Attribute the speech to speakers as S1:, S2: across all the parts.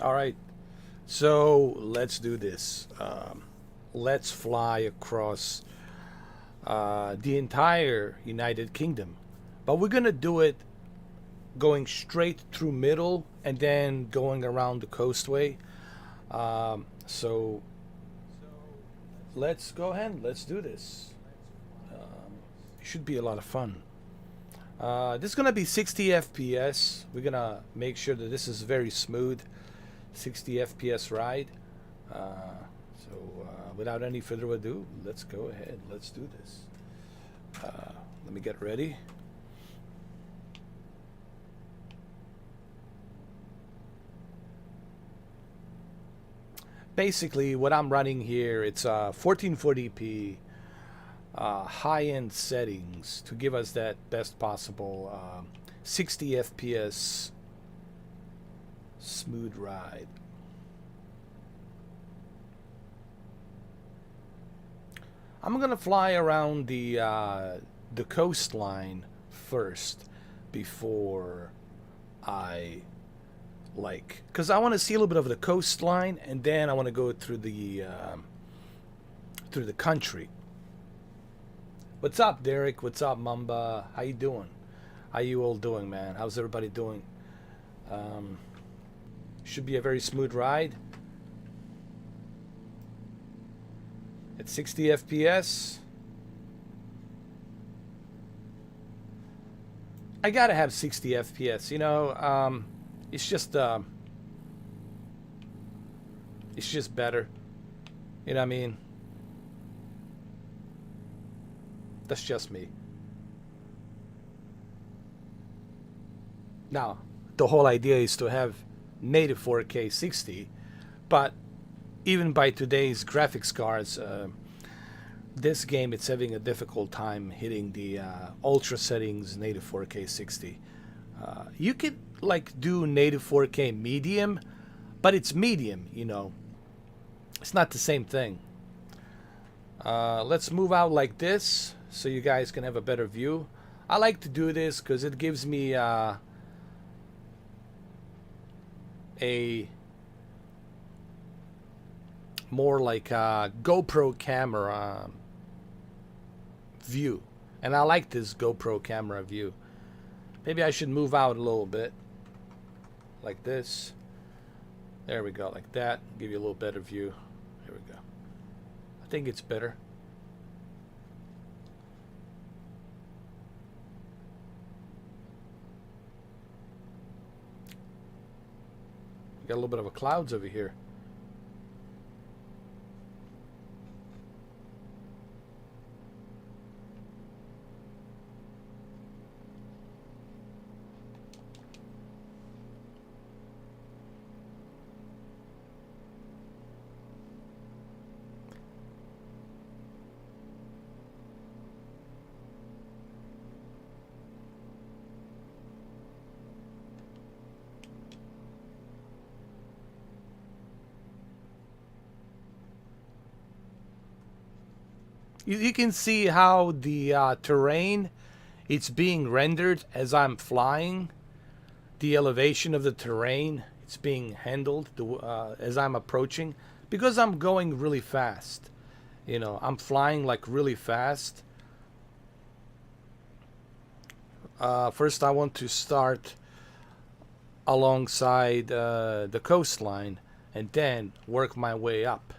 S1: All right, so let's do this. Let's fly across the entire United Kingdom, but we're gonna do it going straight through middle and then going around the coastway. So let's go ahead. Let's do this. It should be a lot of fun. This is gonna be 60 FPS. We're gonna make sure that this is very smooth, 60 FPS ride. Without any further ado, let's go ahead. Let's do this. Let me get ready. Basically, what I'm running here, it's 1440p high-end settings to give us that best possible 60 FPS smooth ride. I'm gonna fly around the coastline first before I because I want to see a little bit of the coastline, and then I want to go through the country. What's up, Derek? What's up, Mamba? How you doing? How you all doing, man? How's everybody doing? Um, should be a very smooth ride at 60 FPS. I gotta have 60 FPS. It's just it's just better. You know what I mean? That's just me. Now, the whole idea is to have native 4K 60, but even by today's graphics cards, this game it's having a difficult time hitting the ultra settings native 4K 60. You could do native 4K medium, but it's medium. It's not the same thing. Let's move out like this so you guys can have a better view. I like to do this because it gives me a more like a GoPro camera view, and I like this GoPro camera view. Maybe I should move out a little bit like this. There we go, like that. Give you a little better view. There we go. I think it's better. Got a little bit of a clouds over here. You can see how the terrain it's being rendered as I'm flying. The elevation of the terrain it's being handled as I'm approaching because I'm going really fast. I'm flying really fast. First, I want to start alongside the coastline and then work my way up.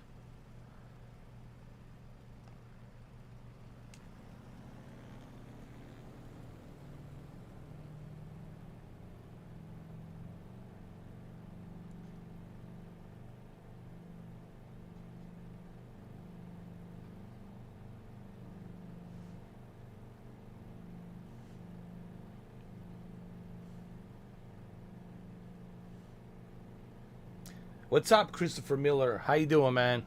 S1: What's up, Christopher Miller? How you doing, man?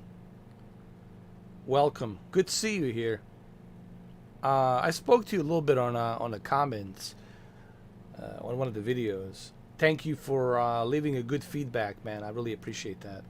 S1: Welcome. Good to see you here. I spoke to you a little bit on the comments on one of the videos. Thank you for leaving a good feedback, man. I really appreciate that.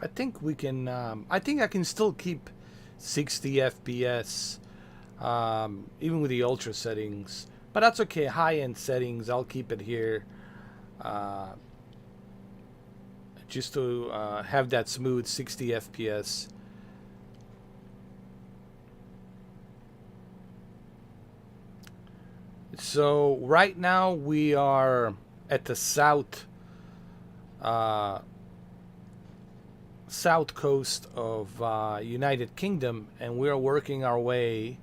S1: I think we can. I think I can still keep 60 FPS, even with the ultra settings. But that's okay. High-end settings, I'll keep it here, uh, just to have that smooth 60 FPS. So right now we are at the uh, south coast of United Kingdom, and we are working our way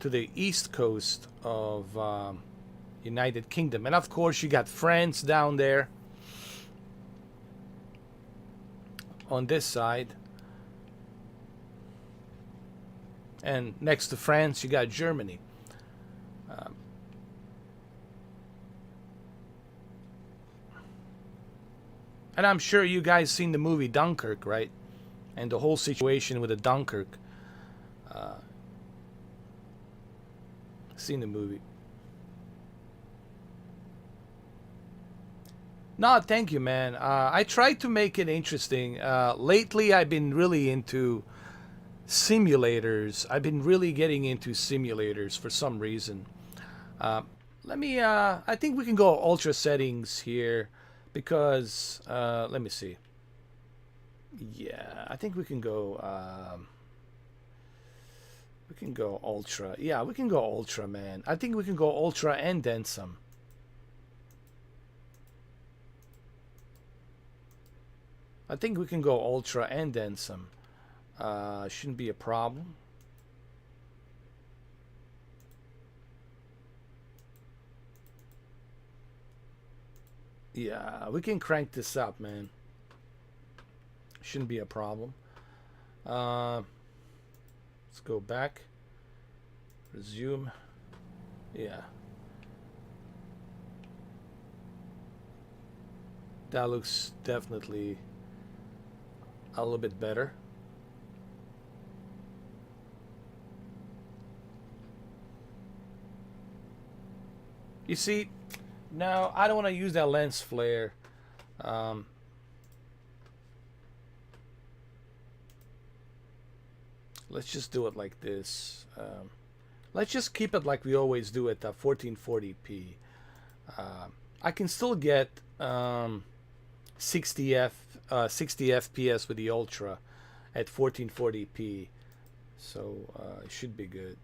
S1: to the east coast of United Kingdom. And of course, you got France down there on this side. And next to France, you got Germany. Um, and I'm sure you guys seen the movie Dunkirk, right? And the whole situation with the Dunkirk. Uh, seen the movie. No, thank you, man. I tried to make it interesting. Lately, I've been really into simulators. I've been really getting into simulators for some reason. Uh, Let me. I think we can go ultra settings here because. Let me see. Yeah, I think we can go. We can go ultra. Yeah, we can go ultra, man. I think we can go ultra and then some. I think we can go ultra and then some. Shouldn't be a problem. Yeah, we can crank this up, man. Shouldn't be a problem. Let's go back. Resume. Yeah. That looks definitely a little bit better. You see, now I don't want to use that lens flare. Um, let's just do it like this. Let's just keep it like we always do at 1440p. I can still get 60 FPS with the ultra at 1440p, so it should be good.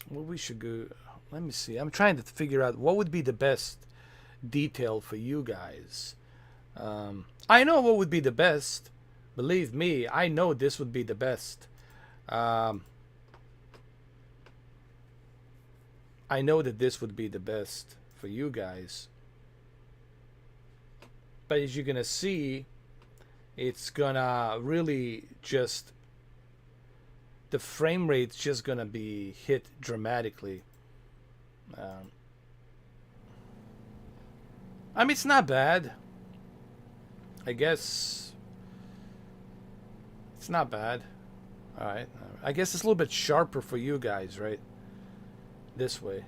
S1: What we should go, let me see. I'm trying to figure out what would be the best detail for you guys. I know what would be the best. Believe me, I know this would be the best. I know that this would be the best for you guys. But as you're gonna see, it's gonna really just, the frame rate's just gonna be hit dramatically. I mean, it's not bad. I guess it's not bad. All right. I guess it's a little bit sharper for you guys, right? This way.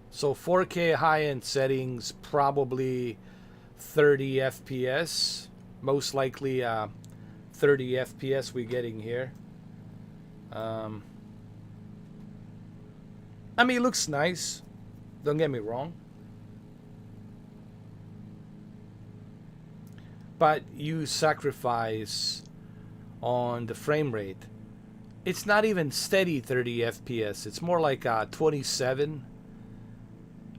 S1: So 4K high-end settings, probably 30 FPS. Most likely 30 FPS we're getting here. I mean, it looks nice. Don't get me wrong. But you sacrifice on the frame rate. It's not even steady 30 FPS. It's more like 27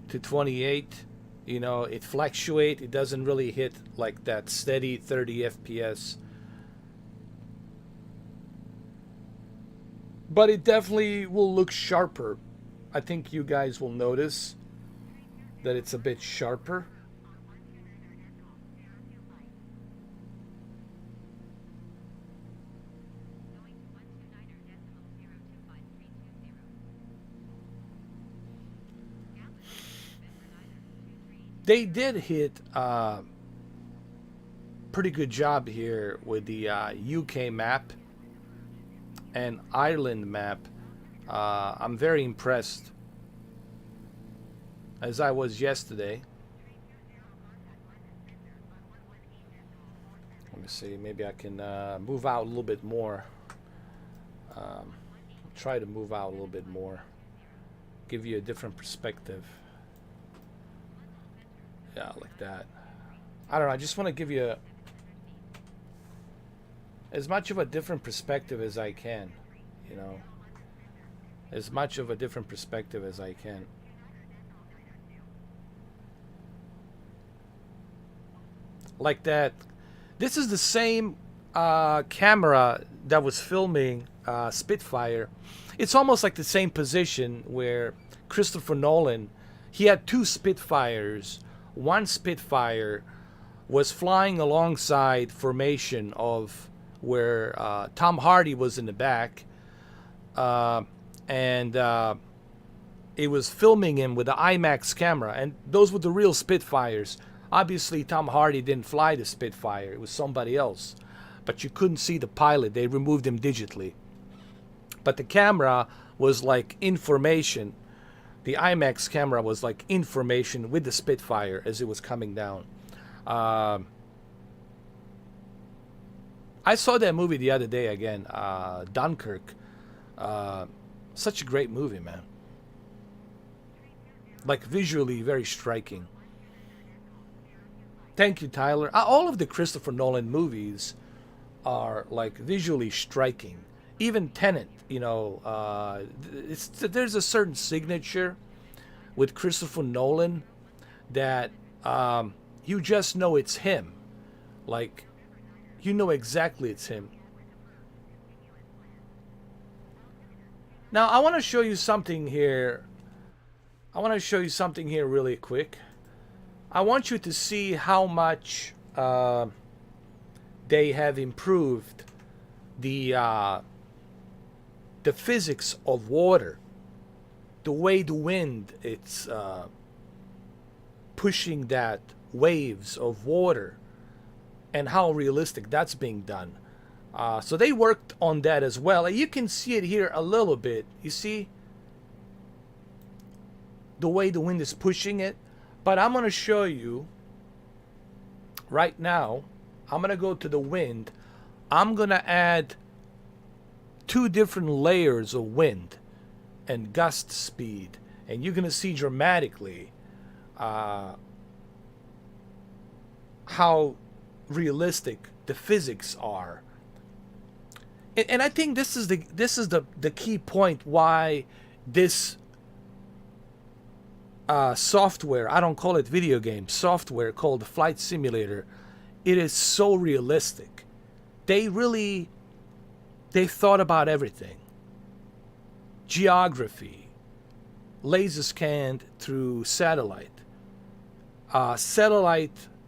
S1: to 28. You know, it fluctuates. It doesn't really hit like that steady 30 FPS. But it definitely will look sharper. I think you guys will notice that it's a bit sharper. They did hit pretty good job here with the UK map and Ireland map. I'm very impressed, as I was yesterday. Let me see, maybe I can move out a little bit more. Um, Try to move out a little bit more, give you a different perspective. Yeah, like that. I don't know, I just want to give you as much of a different perspective as I can, you know, as much of a different perspective as I can. Like that. This is the same camera that was filming Spitfire. It's almost like the same position where Christopher Nolan, he had two Spitfires. One Spitfire was flying alongside formation of where Tom Hardy was in the back, and it was filming him with the IMAX camera, and those were the real Spitfires. Obviously, Tom Hardy didn't fly the Spitfire; it was somebody else. But you couldn't see the pilot; they removed him digitally. But the camera was like information. The IMAX camera was like information with the Spitfire as it was coming down. Um I saw that movie the other day again, Dunkirk. Uh, Such a great movie, man. Like visually very striking. Thank you, Tyler. All of the Christopher Nolan movies are like visually striking. Even Tenet, you know, there's a certain signature with Christopher Nolan that you just know it's him. Like you know exactly it's him. Now I want to show you something here. I want to show you something here really quick. I want you to see how much they have improved the physics of water, the way the wind it's pushing that waves of water, and how realistic that's being done. So they worked on that as well, and you can see it here a little bit. You see the way the wind is pushing it, but I'm going to show you right now. I'm going to go to the wind. I'm going to add two different layers of wind and gust speed, and you're going to see dramatically how realistic the physics are. And I think this is the key point why this software, I don't call it video game software, called Flight Simulator, it is so realistic. They thought about everything. Geography, laser scanned through satellite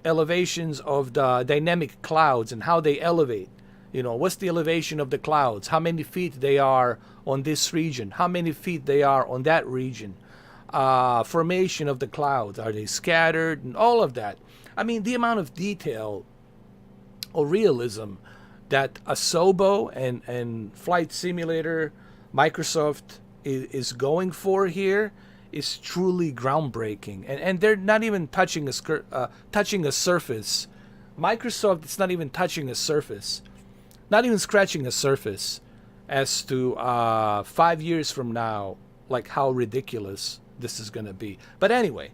S1: elevations of the dynamic clouds and how they elevate. You know, what's the elevation of the clouds? How many feet they are on this region? How many feet they are on that region? Formation of the clouds. Are they scattered? And all of that. I mean, the amount of detail or realism that Asobo and Flight Simulator, Microsoft is going for here is truly groundbreaking. And they're not even touching a surface. Microsoft is not even touching a surface. Not even scratching a surface as to 5 years from now, like how ridiculous this is going to be. But anyway,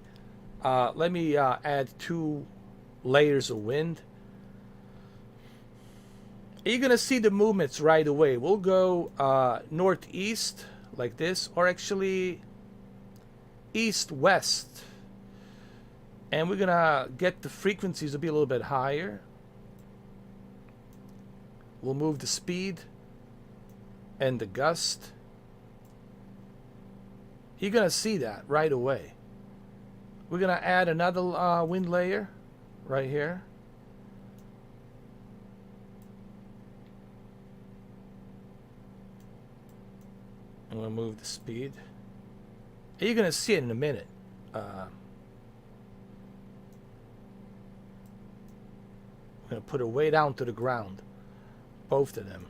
S1: let me add two layers of wind. You're going to see the movements right away. We'll go northeast like this, or actually east-west. And we're going to get the frequencies to be a little bit higher. We'll move the speed and the gust. You're going to see that right away. We're going to add another wind layer right here. I'm going to move the speed. And you're going to see it in a minute. I'm going to put it way down to the ground. Both of them.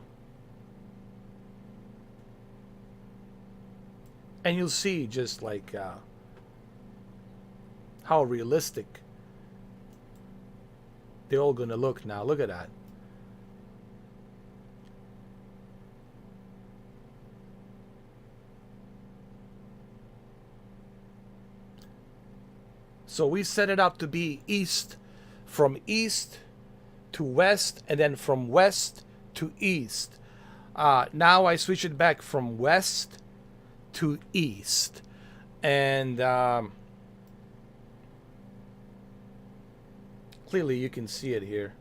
S1: And you'll see just like how realistic they're all gonna look now. Look at that. So we set it up to be from east to west, and then from west to east. Now I switch it back from west to east, and clearly you can see it here.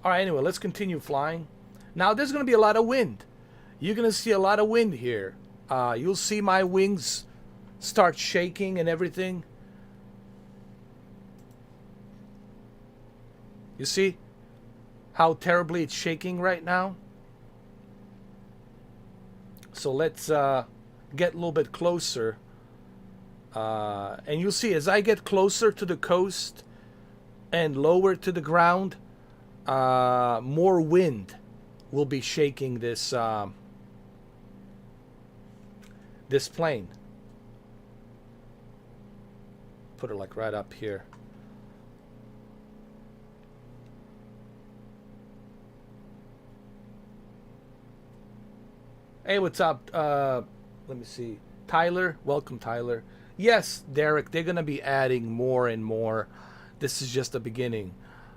S1: All right, anyway, let's continue flying. Now there's going to be a lot of wind. You're going to see a lot of wind here. You'll see my wings start shaking and everything. You see how terribly it's shaking right now? So let's get a little bit closer. And you'll see as I get closer to the coast and lower to the ground, more wind will be shaking this this plane. Put it like right up here. Hey, what's up? Let me see. Tyler, welcome, Tyler. Yes, Derek, they're going to be adding more and more. This is just the beginning,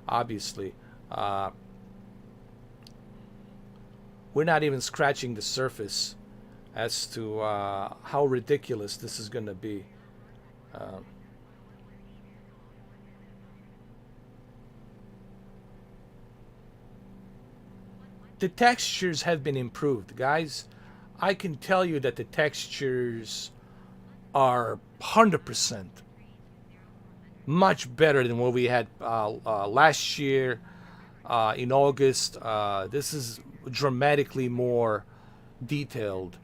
S1: obviously. We're not even scratching the surface as to how ridiculous this is going to be. The textures have been improved, guys. I can tell you that the textures are 100% much better than what we had last year in August. This is dramatically more detailed.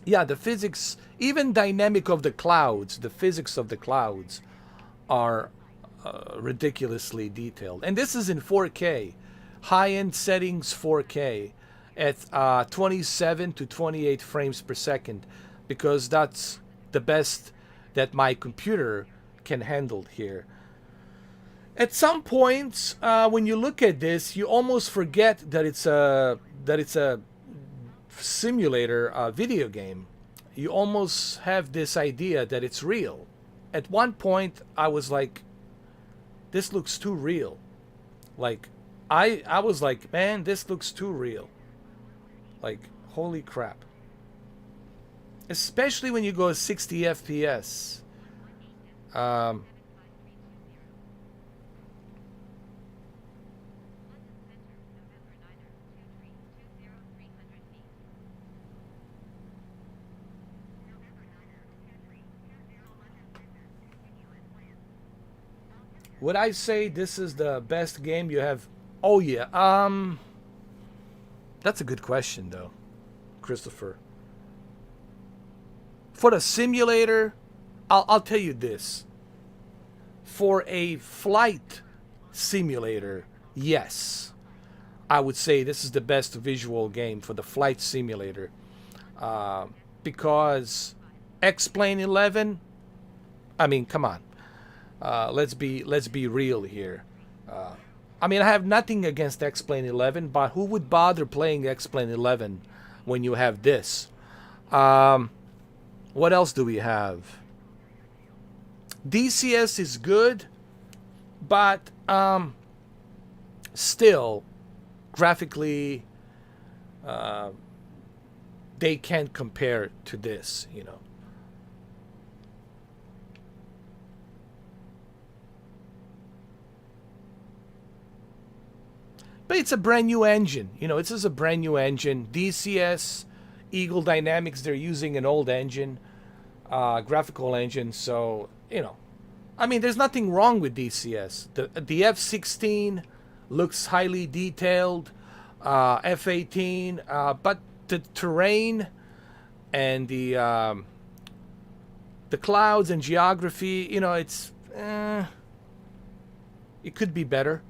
S1: Yeah, the physics, even dynamic of the clouds, the physics of the clouds are ridiculously detailed. And this is in 4K, high-end settings 4K at 27 to 28 frames per second, because that's the best that my computer can handle here. At some points, when you look at this, you almost forget that it's a simulator video game. You almost have this idea that it's real. At one point, I was like, this looks too real. Like, I was like, man, this looks too real. Like, holy crap. Especially when you go 60 FPS. Would I say this is the best game you have? Oh yeah. That's a good question though, Christopher. For the simulator, I'll tell you this. For a flight simulator, yes, I would say this is the best visual game for the flight simulator, because X-Plane 11. I mean, come on. Let's be real here. I mean, I have nothing against X-Plane 11, but who would bother playing X-Plane 11 when you have this? What else do we have? DCS is good, but still, graphically, they can't compare to this, you know. But it's a brand new engine. You know, this is a brand new engine. DCS, Eagle Dynamics, they're using an old engine, graphical engine. So, you know, I mean, there's nothing wrong with DCS. The F-16 looks highly detailed, F-18, but the terrain and the clouds and geography, you know, it's it could be better.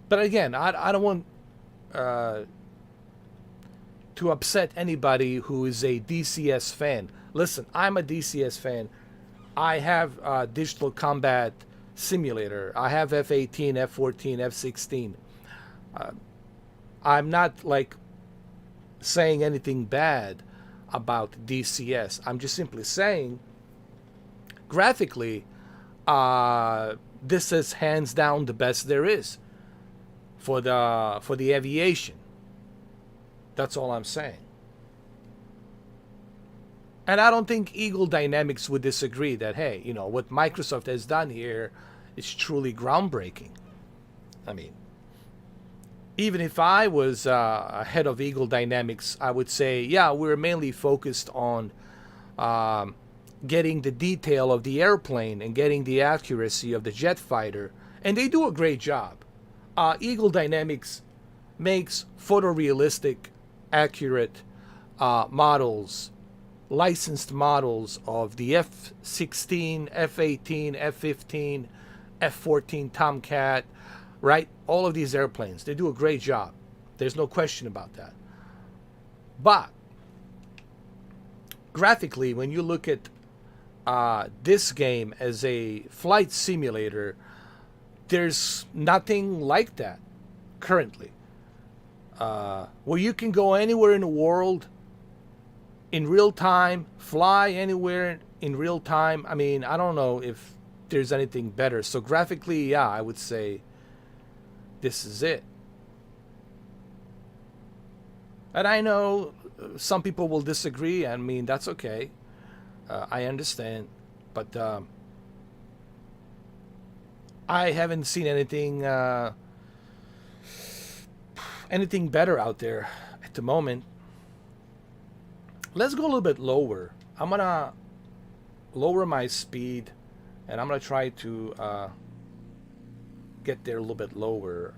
S1: But again, I don't want uh, to upset anybody who is a DCS fan. Listen, I'm a DCS fan. I have Digital Combat Simulator. I have F-18, F-14, F-16. I'm not like saying anything bad about DCS. I'm just simply saying, graphically, this is hands down the best there is for the aviation. That's all I'm saying. And I don't think Eagle Dynamics would disagree that, hey, you know, what Microsoft has done here is truly groundbreaking. I mean, even if I was head of Eagle Dynamics, I would say, yeah, we're mainly focused on getting the detail of the airplane and getting the accuracy of the jet fighter. And they do a great job. Eagle Dynamics makes photorealistic, accurate models, licensed models of the F-16, F-18, F-15, F-14 Tomcat, right? All of these airplanes. They do a great job. There's no question about that. But graphically, when you look at this game as a flight simulator, there's nothing like that currently. Where you can go anywhere in the world in real time, fly anywhere in real time. I mean, I don't know if there's anything better. So graphically, yeah, I would say this is it. And I know some people will disagree. I mean, that's okay. I understand. But I haven't seen anything anything better out there at the moment. Let's go a little bit lower. I'm gonna lower my speed, and I'm gonna try to get there a little bit lower.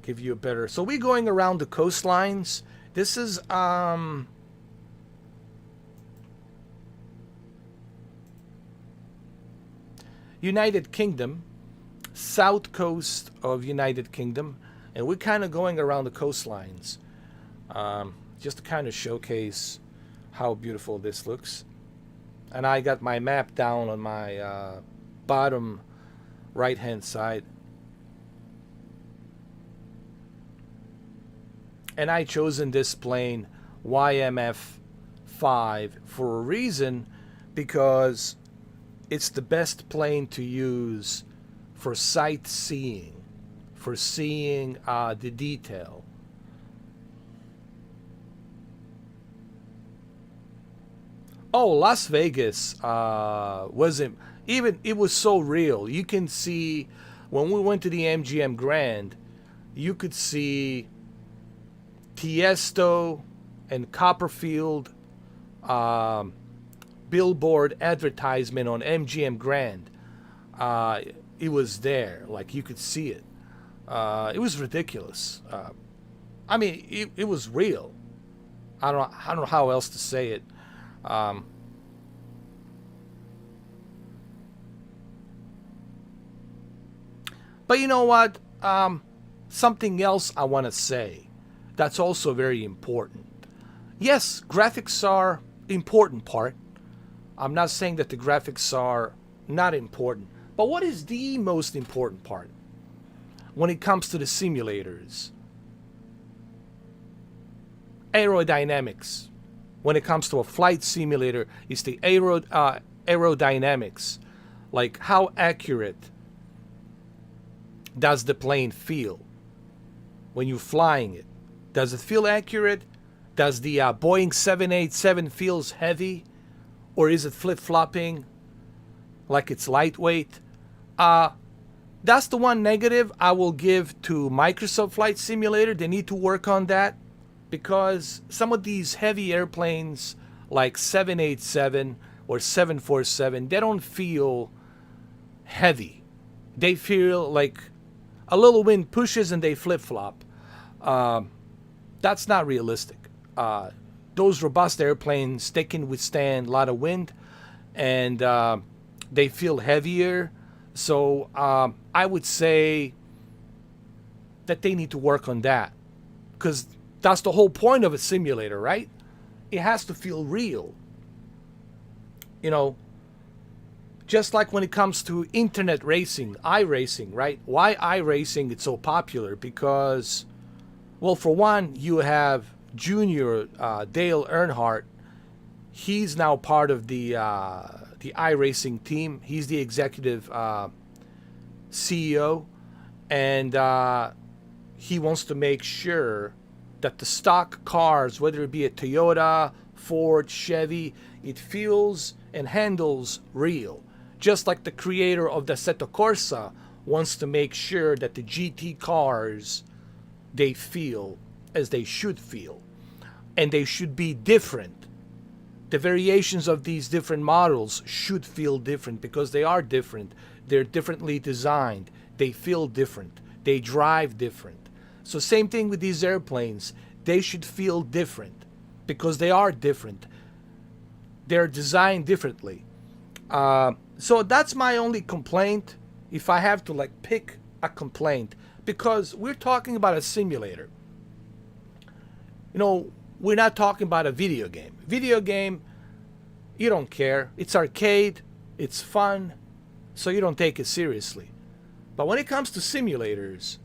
S1: Give you a better. So we're going around the coastlines. This is United Kingdom, south coast of United Kingdom, and we're kind of going around the coastlines, just to kind of showcase how beautiful this looks. And I got my map down on my bottom right hand side, and I chosen this plane YMF 5 for a reason, because it's the best plane to use for sightseeing, for seeing the detail. Oh, Las Vegas wasn't even. It was so real. You can see when we went to the MGM Grand, you could see Tiesto and Copperfield billboard advertisement on MGM Grand. It was there, like you could see it. It was ridiculous. I mean, it was real. I don't know how else to say it. But you know what? Something else I want to say that's also very important. Yes, graphics are important part. I'm not saying that the graphics are not important. But what is the most important part when it comes to the simulators? Aerodynamics. When it comes to a flight simulator, it's the aerodynamics. Like, how accurate does the plane feel when you're flying it? Does it feel accurate? Does the Boeing 787 feels heavy? Or is it flip-flopping like it's lightweight? That's the one negative I will give to Microsoft Flight Simulator. They need to work on that, because some of these heavy airplanes like 787 or 747, they don't feel heavy. They feel like a little wind pushes and they flip-flop. That's not realistic. Those robust airplanes, they can withstand a lot of wind, and they feel heavier. So I would say that they need to work on that, because that's the whole point of a simulator, right? It has to feel real. You know, just like when it comes to internet racing, iRacing, right? Why iRacing is so popular? Because, well, for one, you have Junior Dale Earnhardt. He's now part of the iRacing team. He's the executive CEO, and he wants to make sure that the stock cars, whether it be a Toyota, Ford, Chevy, it feels and handles real. Just like the creator of the Assetto Corsa wants to make sure that the GT cars, they feel as they should feel. And they should be different. The variations of these different models should feel different because they are different. They're differently designed. They feel different. They drive different. So same thing with these airplanes. They should feel different because they are different. They're designed differently. So that's my only complaint, if I have to like pick a complaint, because we're talking about a simulator. You know, we're not talking about a video game. Video game, you don't care. It's arcade, it's fun, so you don't take it seriously. But when it comes to simulators,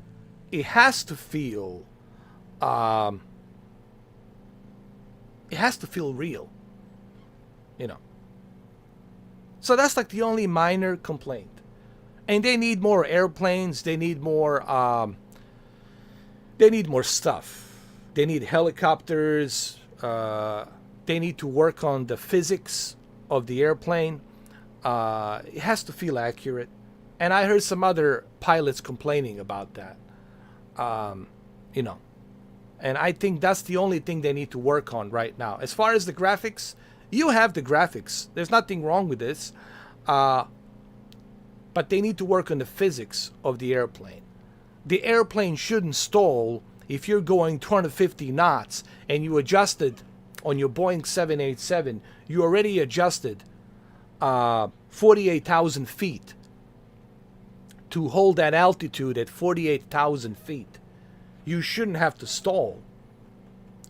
S1: it has to feel real. You know. So that's like the only minor complaint. And they need more airplanes. They need more stuff. They need helicopters. They need to work on the physics of the airplane. It has to feel accurate. And I heard some other pilots complaining about that. You know. And I think that's the only thing they need to work on right now. As far as the graphics, you have the graphics. There's nothing wrong with this. But they need to work on the physics of the airplane. The airplane shouldn't stall if you're going 250 knots and you adjusted on your Boeing 787, you already adjusted 48,000 feet to hold that altitude at 48,000 feet. You shouldn't have to stall.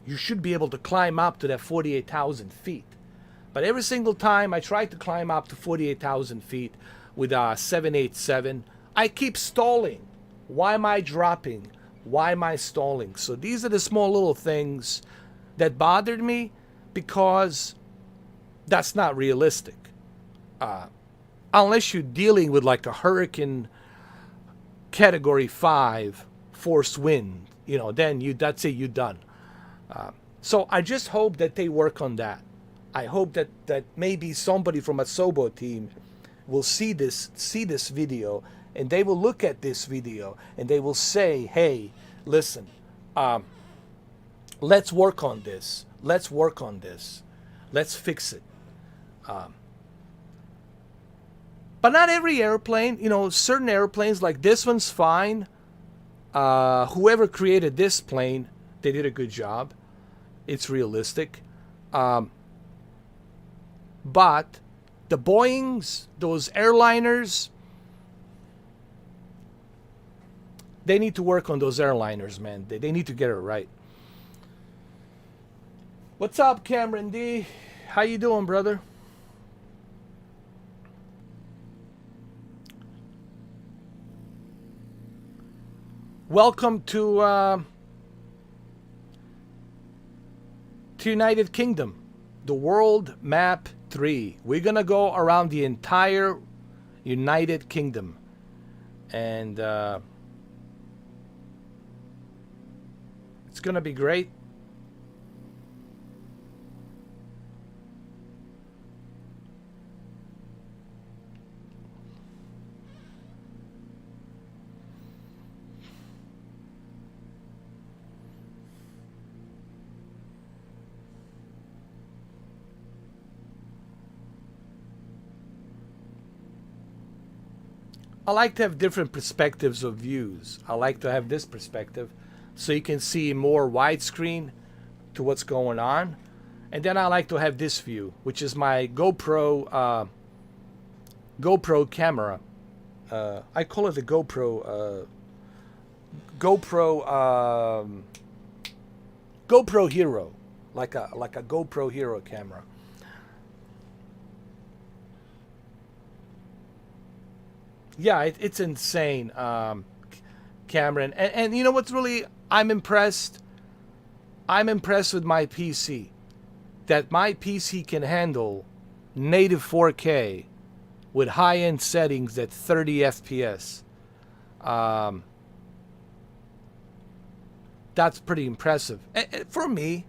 S1: You should be able to climb up to that 48,000 feet. But every single time I try to climb up to 48,000 feet with a 787, I keep stalling. Why am I dropping? Why am I stalling? So these are the small little things that bothered me, because that's not realistic. Unless you're dealing with like a hurricane category 5 force wind, you know, then that's it, you're done. So I just hope that they work on that. I hope that maybe somebody from a Sobo team will see this video, and they will look at this video and they will say, hey, listen, let's work on this. Let's work on this. Let's fix it. But not every airplane, you know, certain airplanes like this one's fine. Whoever created this plane, they did a good job. It's realistic. But the Boeings, those airliners, they need to work on those airliners, man. They need to get it right. What's up, Cameron D? How you doing, brother? Welcome to United Kingdom, the World Map 3. We're gonna go around the entire United Kingdom, and it's gonna be great. I like to have different perspectives of views. I like to have this perspective so you can see more widescreen to what's going on. And then I like to have this view, which is my GoPro camera. I call it the GoPro GoPro GoPro Hero, like a GoPro Hero camera. Yeah, it's insane, Cameron. And you know what's really I'm impressed. I'm impressed with my PC. That my PC can handle native 4K with high-end settings at 30 FPS. Um, that's pretty impressive. For me,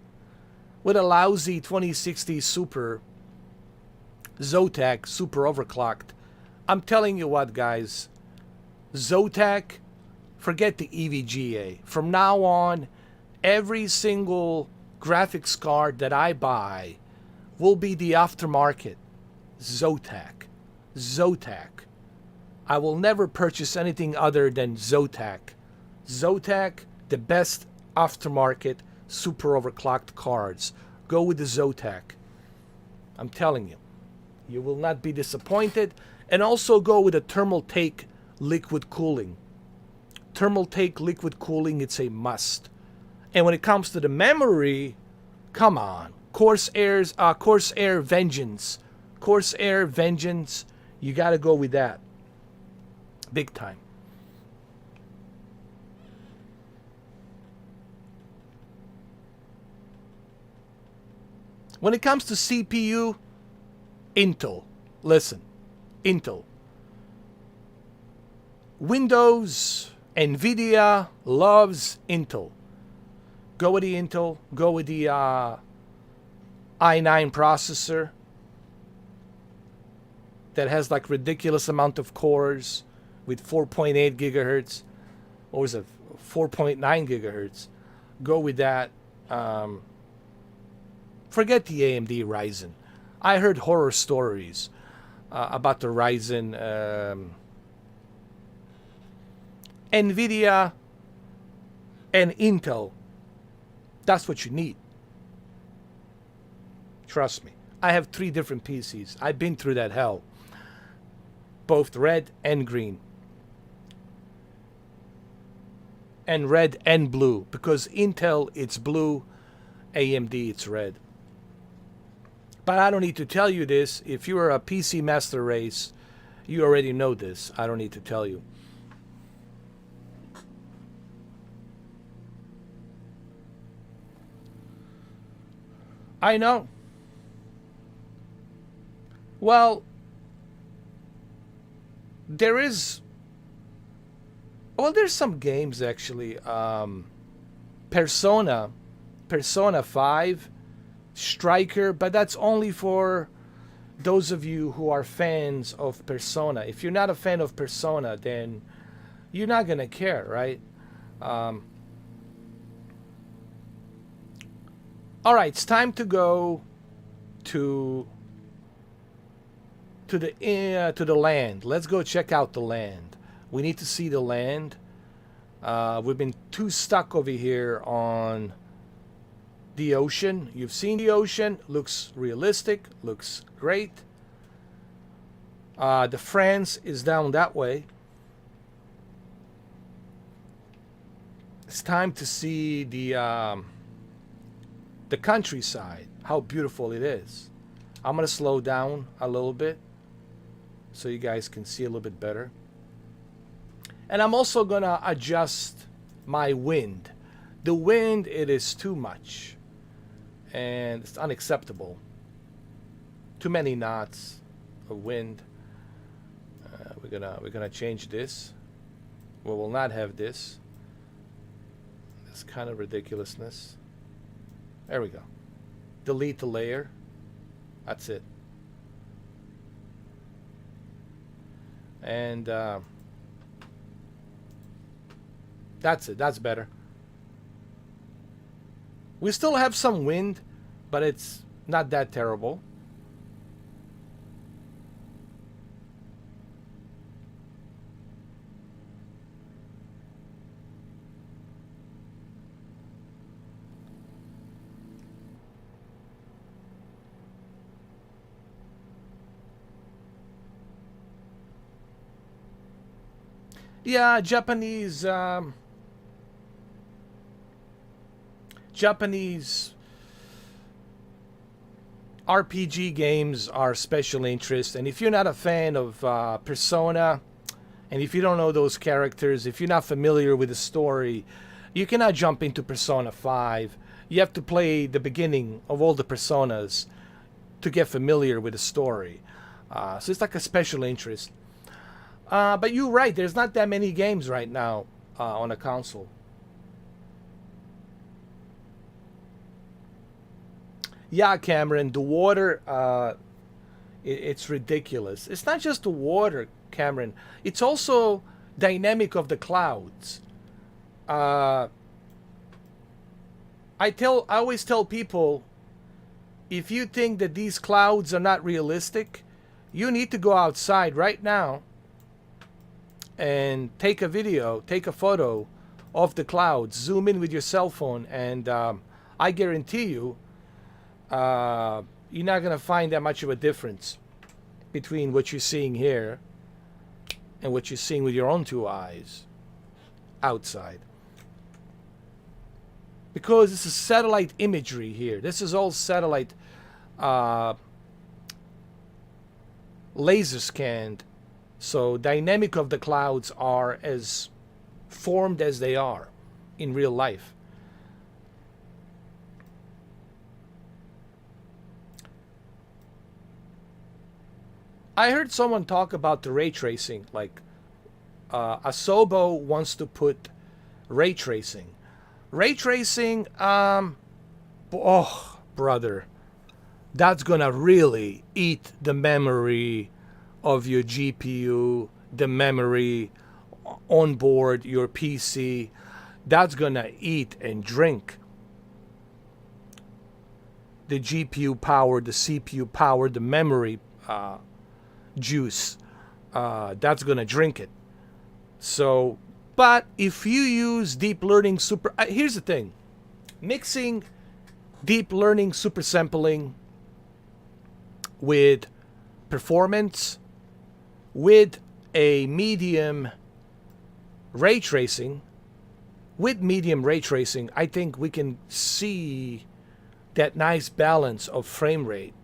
S1: with a lousy 2060 Super Zotac super overclocked, I'm telling you what, guys, Zotac, forget the EVGA. From now on, every single graphics card that I buy will be the aftermarket Zotac. Zotac. I will never purchase anything other than Zotac. Zotac, the best aftermarket super overclocked cards. Go with the Zotac. I'm telling you. You will not be disappointed. And also go with a Thermaltake liquid cooling. Thermaltake liquid cooling, it's a must. And when it comes to the memory, come on. Corsair Vengeance. Corsair Vengeance, you got to go with that. Big time. When it comes to CPU, Intel. Listen, Intel. Windows, Nvidia loves Intel. Go with the Intel. Go with the i9 processor that has like ridiculous amount of cores with 4.8 gigahertz. Or was it 4.9 gigahertz? Go with that. Forget the AMD Ryzen. I heard horror stories about the Ryzen. Nvidia and Intel. That's what you need. Trust me. I have 3 different PCs. I've been through that hell. Both red and green. And red and blue. Because Intel, it's blue. AMD, it's red. But I don't need to tell you this. If you're a PC master race, you already know this. I don't need to tell you. I know. Well, there is. Well, there's some games actually. Persona 5, Striker, but that's only for those of you who are fans of Persona. If you're not a fan of Persona, then you're not gonna care, right? All right, it's time to go to the land. Let's go check out the land. We need to see the land. We've been too stuck over here on the ocean. You've seen the ocean. Looks realistic. Looks great. The France is down that way. It's time to see the countryside. How beautiful it is. I'm gonna slow down a little bit so you guys can see a little bit better. And I'm also gonna adjust my wind. The wind, it is too much. And it's unacceptable. Too many knots of wind. We're gonna change this. We will not have this. This kind of ridiculousness. There we go. Delete the layer. That's it. And that's it. That's better. We still have some wind, but it's not that terrible. Yeah, Japanese Japanese RPG games are special interest, and if you're not a fan of Persona, and if you don't know those characters, if you're not familiar with the story, you cannot jump into Persona 5. You have to play the beginning of all the Personas to get familiar with the story. So it's like a special interest. But you're right, there's not that many games right now on a console. Yeah, Cameron, the water, it's ridiculous. It's not just the water, Cameron. It's also dynamic of the clouds. I always tell people, if you think that these clouds are not realistic, you need to go outside right now and take a video, take a photo of the clouds, zoom in with your cell phone, and I guarantee you, you're not going to find that much of a difference between what you're seeing here and what you're seeing with your own two eyes outside. Because this is satellite imagery here. This is all satellite laser scanned. So dynamic of the clouds are as formed as they are in real life. I heard someone talk about the ray tracing, like Asobo wants to put ray tracing. Ray tracing, oh, brother, that's gonna really eat the memory of your GPU, the memory on board your PC. That's gonna eat and drink the GPU power, the CPU power, the memory juice. That's gonna drink it. So, but if you use deep learning here's the thing, mixing deep learning super sampling with performance with a medium ray tracing, I think we can see that nice balance of frame rate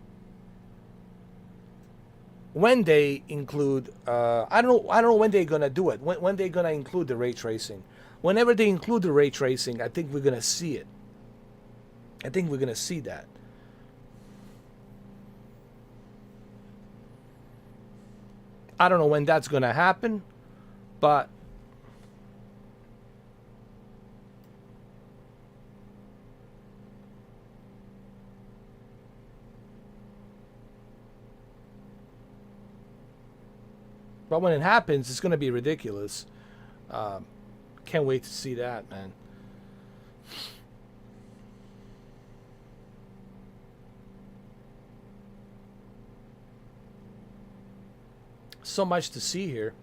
S1: when they include I don't know when they're gonna do it, when they're gonna include the ray tracing. Whenever they include the ray tracing, I think we're gonna see it. I think we're gonna see that. I don't know when that's gonna happen, but when it happens, it's going to be ridiculous. Can't wait to see that, man. So much to see here.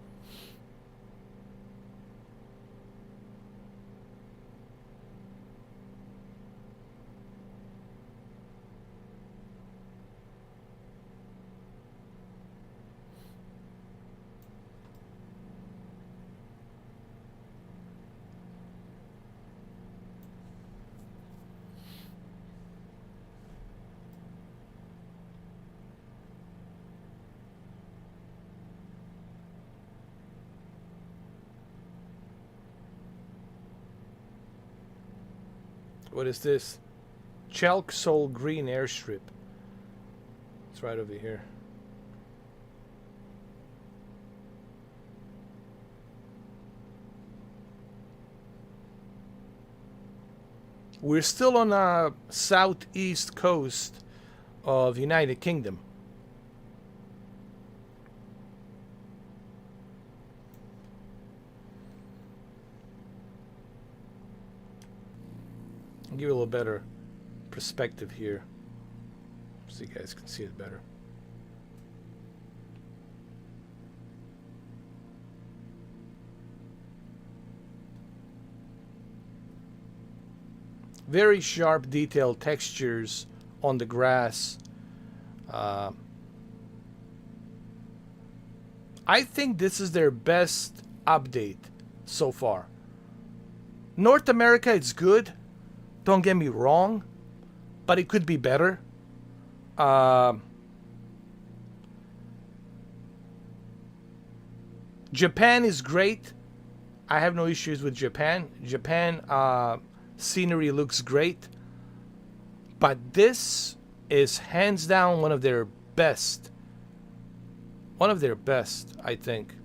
S1: What is this? Chalk Soul Green Airstrip. It's right over here. We're still on the southeast coast of United Kingdom. I'll give you a little better perspective here so you guys can see it better. Very sharp, detailed textures on the grass. I think this is their best update so far. North America, it's good. Don't get me wrong, but it could be better. Uh, Japan is great. I have no issues with Japan. Japan scenery looks great. But this is hands down one of their best. One of their best, I think.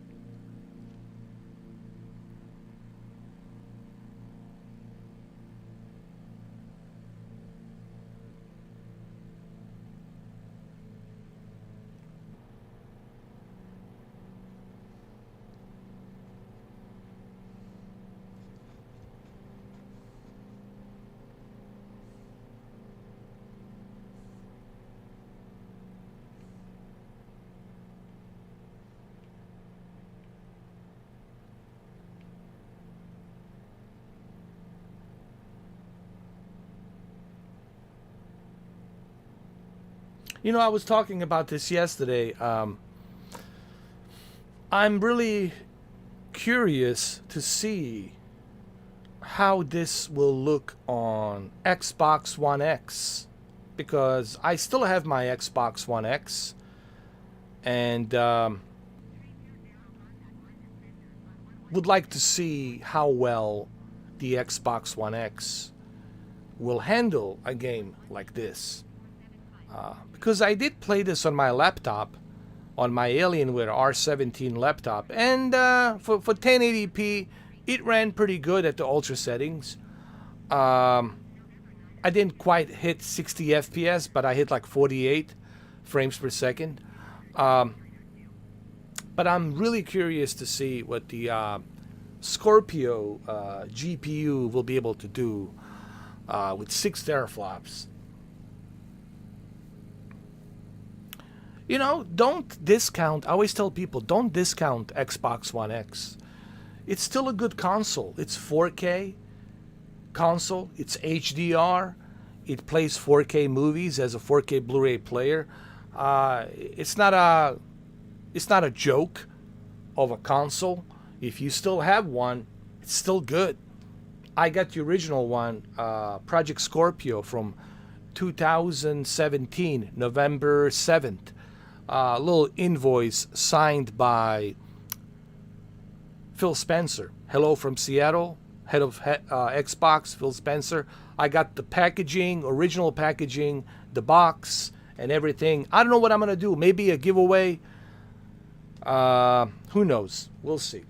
S1: You know, I was talking about this yesterday. I'm really curious to see how this will look on Xbox One X, because I still have my Xbox One X, and would like to see how well the Xbox One X will handle a game like this. Because I did play this on my laptop, on my Alienware R17 laptop, and for 1080p, it ran pretty good at the ultra settings. I didn't quite hit 60 FPS, but I hit like 48 frames per second. But I'm really curious to see what the Scorpio GPU will be able to do with 6 teraflops. You know, don't discount. I always tell people, don't discount Xbox One X. It's still a good console. It's 4K console. It's HDR. It plays 4K movies as a 4K Blu-ray player. It's not a joke of a console. If you still have one, it's still good. I got the original one, Project Scorpio, from 2017, November 7th. A little invoice signed by Phil Spencer. Hello from Seattle, head of Xbox, Phil Spencer. I got the packaging, original packaging, the box, and everything. I don't know what I'm going to do. Maybe a giveaway. Who knows? We'll see.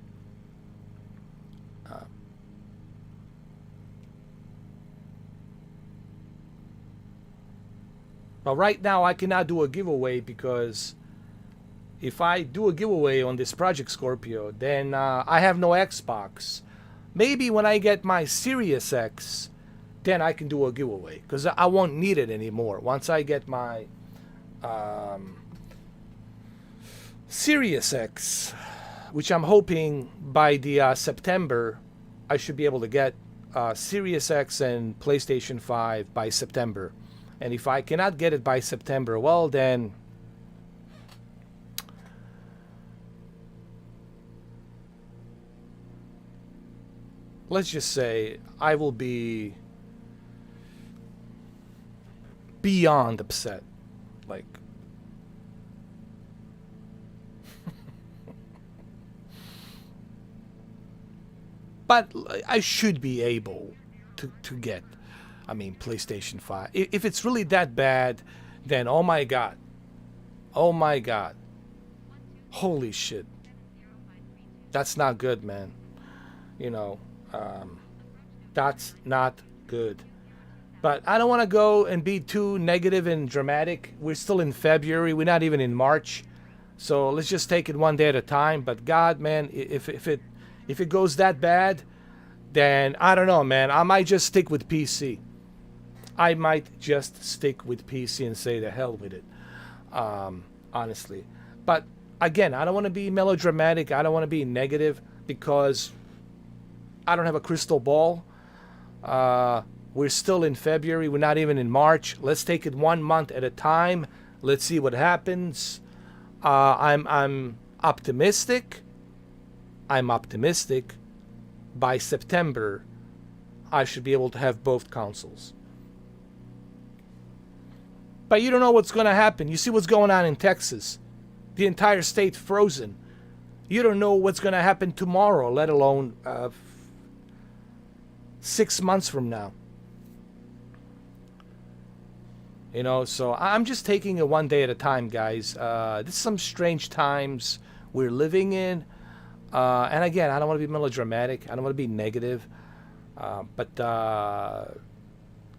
S1: But right now, I cannot do a giveaway because if I do a giveaway on this Project Scorpio, then I have no Xbox. Maybe when I get my Series X, then I can do a giveaway because I won't need it anymore. Once I get my Series X, which I'm hoping by the September, I should be able to get Series X and PlayStation 5 by September. And if I cannot get it by September, well then, let's just say I will be beyond upset. Like, but I should be able to get, I mean, PlayStation 5. If it's really that bad, then oh my god. Oh my god. Holy shit. That's not good, man. You know, that's not good. But I don't want to go and be too negative and dramatic. We're still in February. We're not even in March. So let's just take it one day at a time. But God, man, if it goes that bad, then I don't know, man. I might just stick with PC. I might just stick with PC and say the hell with it, honestly. But again, I don't want to be melodramatic. I don't want to be negative because I don't have a crystal ball. We're still in February. We're not even in March. Let's take it 1 month at a time. Let's see what happens. I'm optimistic. I'm optimistic. By September, I should be able to have both consoles. But you don't know what's going to happen. You see what's going on in Texas. The entire state frozen. You don't know what's going to happen tomorrow, let alone 6 months from now. You know, so I'm just taking it one day at a time, guys. This is some strange times we're living in. And again, I don't want to be melodramatic. I don't want to be negative. But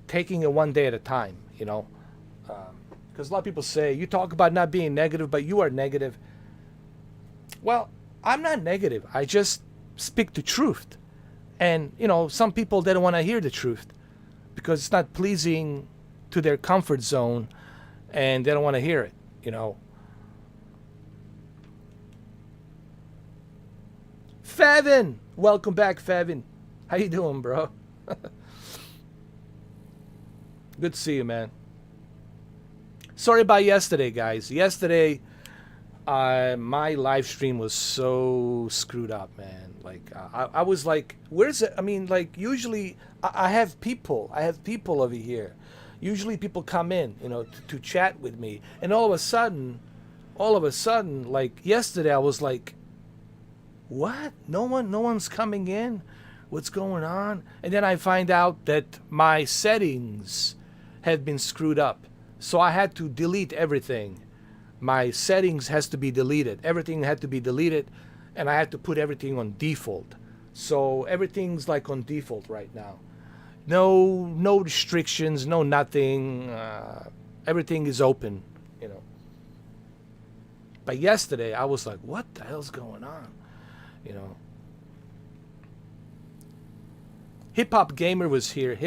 S1: taking it one day at a time, you know. Because a lot of people say, you talk about not being negative, but you are negative. Well, I'm not negative. I just speak the truth. And, you know, some people, they don't want to hear the truth because it's not pleasing to their comfort zone and they don't want to hear it, you know. Fevin! Welcome back, Fevin. How you doing, bro? Good to see you, man. Sorry about yesterday, guys. Yesterday, my live stream was so screwed up, man. Like, I was like, where's it? I mean, like, usually I have people. I have people over here. Usually people come in, you know, to chat with me. And all of a sudden, like, yesterday I was like, what? No one's coming in? What's going on? And then I find out that my settings have been screwed up. So I had to delete everything. My settings has to be deleted. Everything had to be deleted, and I had to put everything on default. So everything's like on default right now. No restrictions, no nothing. Everything is open, you know. But yesterday I was like, what the hell's going on? You know. Hip Hop Gamer was here.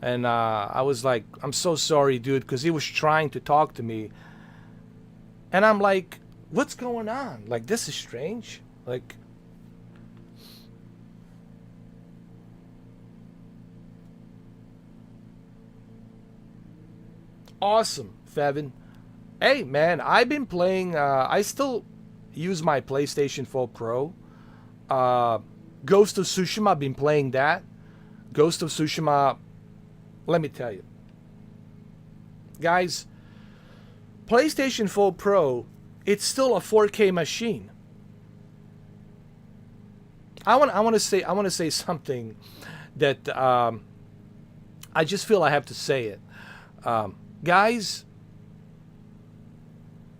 S1: And I was like, I'm so sorry, dude, because he was trying to talk to me. And I'm like, what's going on? Like, this is strange. Like, awesome, Fevin. Hey, man, I've been playing, I still use my PlayStation 4 Pro. Ghost of Tsushima, I've been playing that. Ghost of Tsushima, let me tell you. Guys, PlayStation 4 Pro, it's still a 4K machine. I want to say something that I just feel I have to say it. Guys,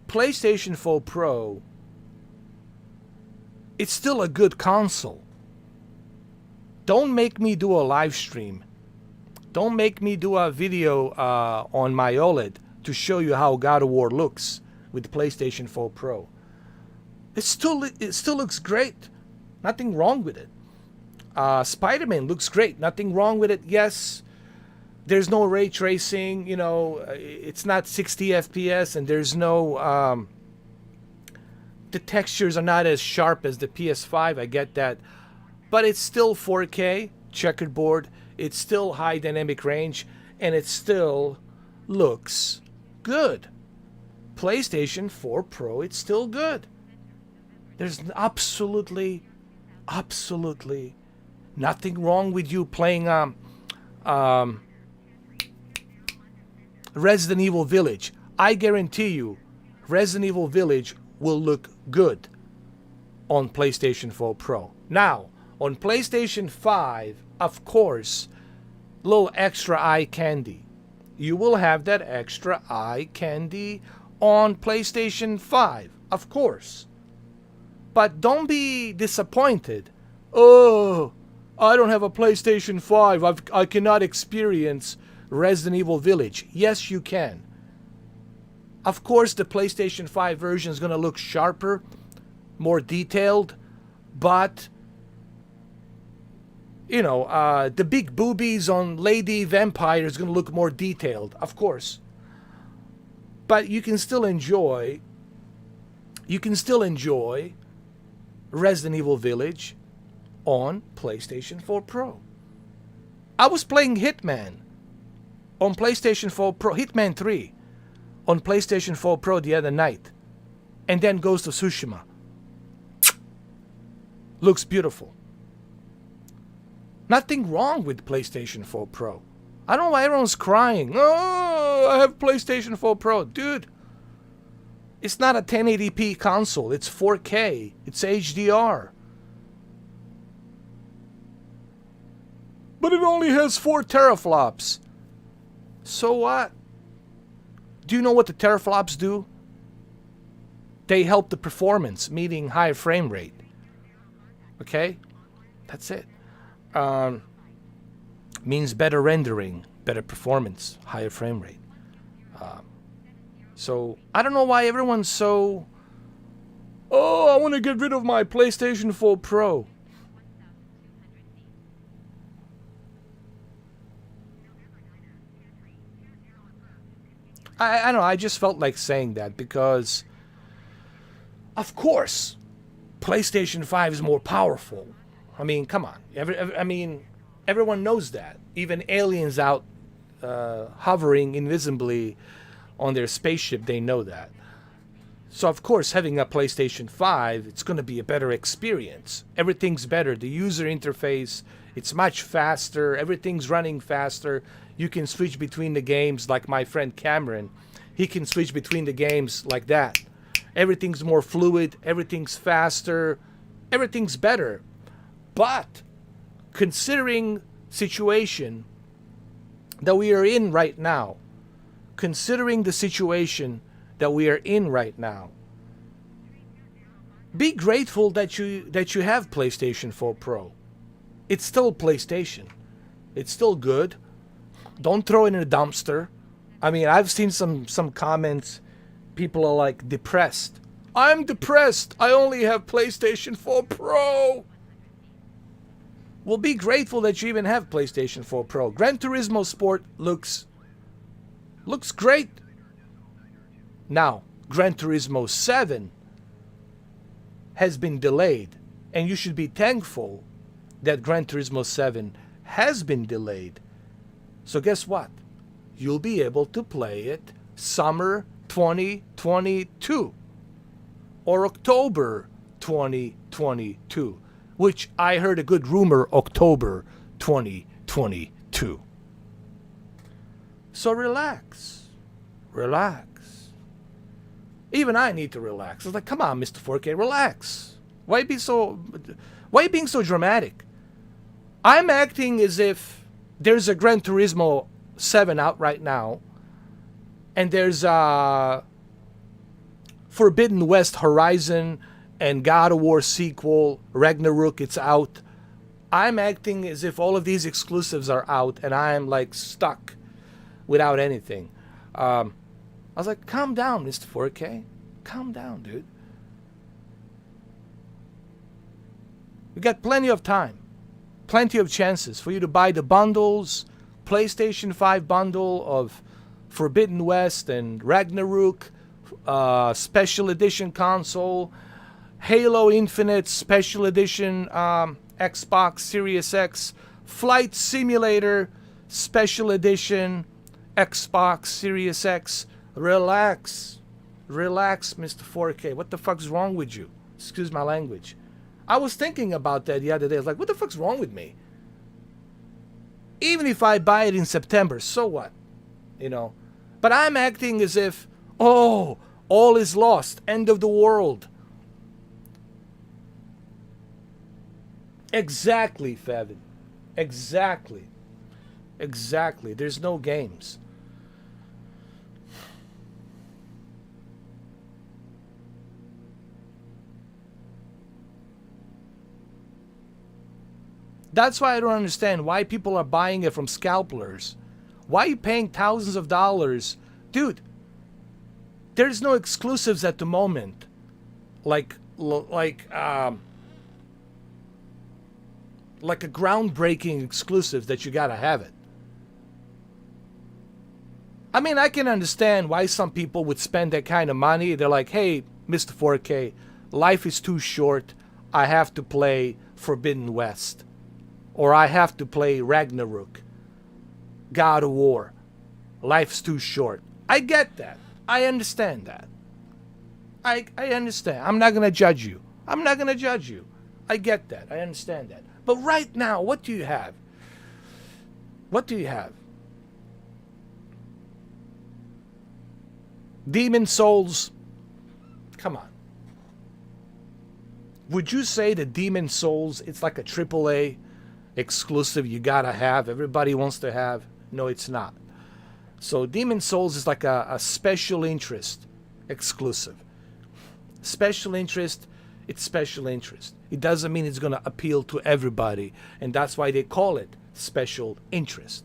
S1: PlayStation 4 Pro, it's still a good console. Don't make me do a live stream. Don't make me do a video on my OLED to show you how God of War looks with the PlayStation 4 Pro. It still looks great. Nothing wrong with it. Spider-Man looks great. Nothing wrong with it. Yes, there's no ray tracing. You know, it's not 60 FPS, and there's no. The textures are not as sharp as the PS5. I get that, but it's still 4K checkerboard. It's still high dynamic range, and it still looks good. PlayStation 4 Pro, it's still good. There's absolutely nothing wrong with you playing Resident Evil Village. I guarantee you, Resident Evil Village will look good on PlayStation 4 Pro. Now, on PlayStation 5, of course, little extra eye candy. You will have that extra eye candy on PlayStation 5, of course. But don't be disappointed. Oh, I don't have a PlayStation 5. I cannot experience Resident Evil Village. Yes, you can. Of course, the PlayStation 5 version is going to look sharper, more detailed, but you know, the big boobies on Lady Vampire is going to look more detailed, of course. But you can still enjoy Resident Evil Village on PlayStation 4 Pro. I was playing Hitman on PlayStation 4 Pro, Hitman 3 on PlayStation 4 Pro the other night, and then Ghost of Tsushima. Looks beautiful. Nothing wrong with PlayStation 4 Pro. I don't know why everyone's crying. Oh, I have PlayStation 4 Pro. Dude, it's not a 1080p console. It's 4K. It's HDR. But it only has 4 teraflops. So what? Do you know what the teraflops do? They help the performance, meaning high frame rate. Okay? That's it. Means better rendering, better performance, higher frame rate. So I don't know why everyone's so, oh, I want to get rid of my PlayStation 4 Pro. I don't know, I just felt like saying that because, of course, PlayStation 5 is more powerful. I mean, come on. Everyone knows that. Even aliens out hovering invisibly on their spaceship, they know that. So, of course, having a PlayStation 5, it's going to be a better experience. Everything's better. The user interface, it's much faster. Everything's running faster. You can switch between the games like my friend Cameron. He can switch between the games like that. Everything's more fluid. Everything's faster. Everything's better. But considering situation that we are in right now, considering the situation that we are in right now, be grateful that you have PlayStation 4 Pro. It's still PlayStation. It's still good. Don't throw it in a dumpster. I mean, I've seen some comments. People are like depressed. I'm depressed. I only have PlayStation 4 Pro. Well, be grateful that you even have PlayStation 4 Pro. Gran Turismo Sport looks great. Now, Gran Turismo 7 has been delayed, and you should be thankful that Gran Turismo 7 has been delayed. So guess what? You'll be able to play it summer 2022 or October 2022, which I heard a good rumor, October 2022. So relax. Even I need to relax. It's like, come on, Mr. 4K, relax. Why are you being so dramatic? I'm acting as if there's a Gran Turismo 7 out right now, and there's Forbidden West Horizon and God of War sequel, Ragnarok, it's out. I'm acting as if all of these exclusives are out, and I'm like stuck without anything. I was like, calm down, Mr. 4K. Calm down, dude. We got plenty of time. Plenty of chances for you to buy the bundles, PlayStation 5 bundle of Forbidden West and Ragnarok, special edition console, Halo Infinite special edition Xbox Series X, Flight Simulator special edition Xbox Series X. Relax, Mr. 4K. What the fuck's wrong with you? Excuse my language. I was thinking about that the other day. I was like, what the fuck's wrong with me? Even if I buy it in September, so what? You know? But I'm acting as if, oh, all is lost. End of the world. Exactly, Fevin. Exactly. There's no games. That's why I don't understand why people are buying it from scalpers. Why are you paying thousands of dollars? Dude, there's no exclusives at the moment. Like a groundbreaking exclusive that you gotta have it. I mean, I can understand why some people would spend that kind of money. They're like, hey, Mr. 4K, life is too short. I have to play Forbidden West. Or I have to play Ragnarok, God of War. Life's too short. I get that. I understand that. I understand. I'm not going to judge you. I get that. I understand that. But right now, what do you have? What do you have? Demon Souls. Come on. Would you say that Demon Souls, it's like a AAA exclusive you gotta have, everybody wants to have? No, it's not. So Demon Souls is like a special interest exclusive. Special interest, it's special interest. It doesn't mean it's going to appeal to everybody, and that's why they call it special interest.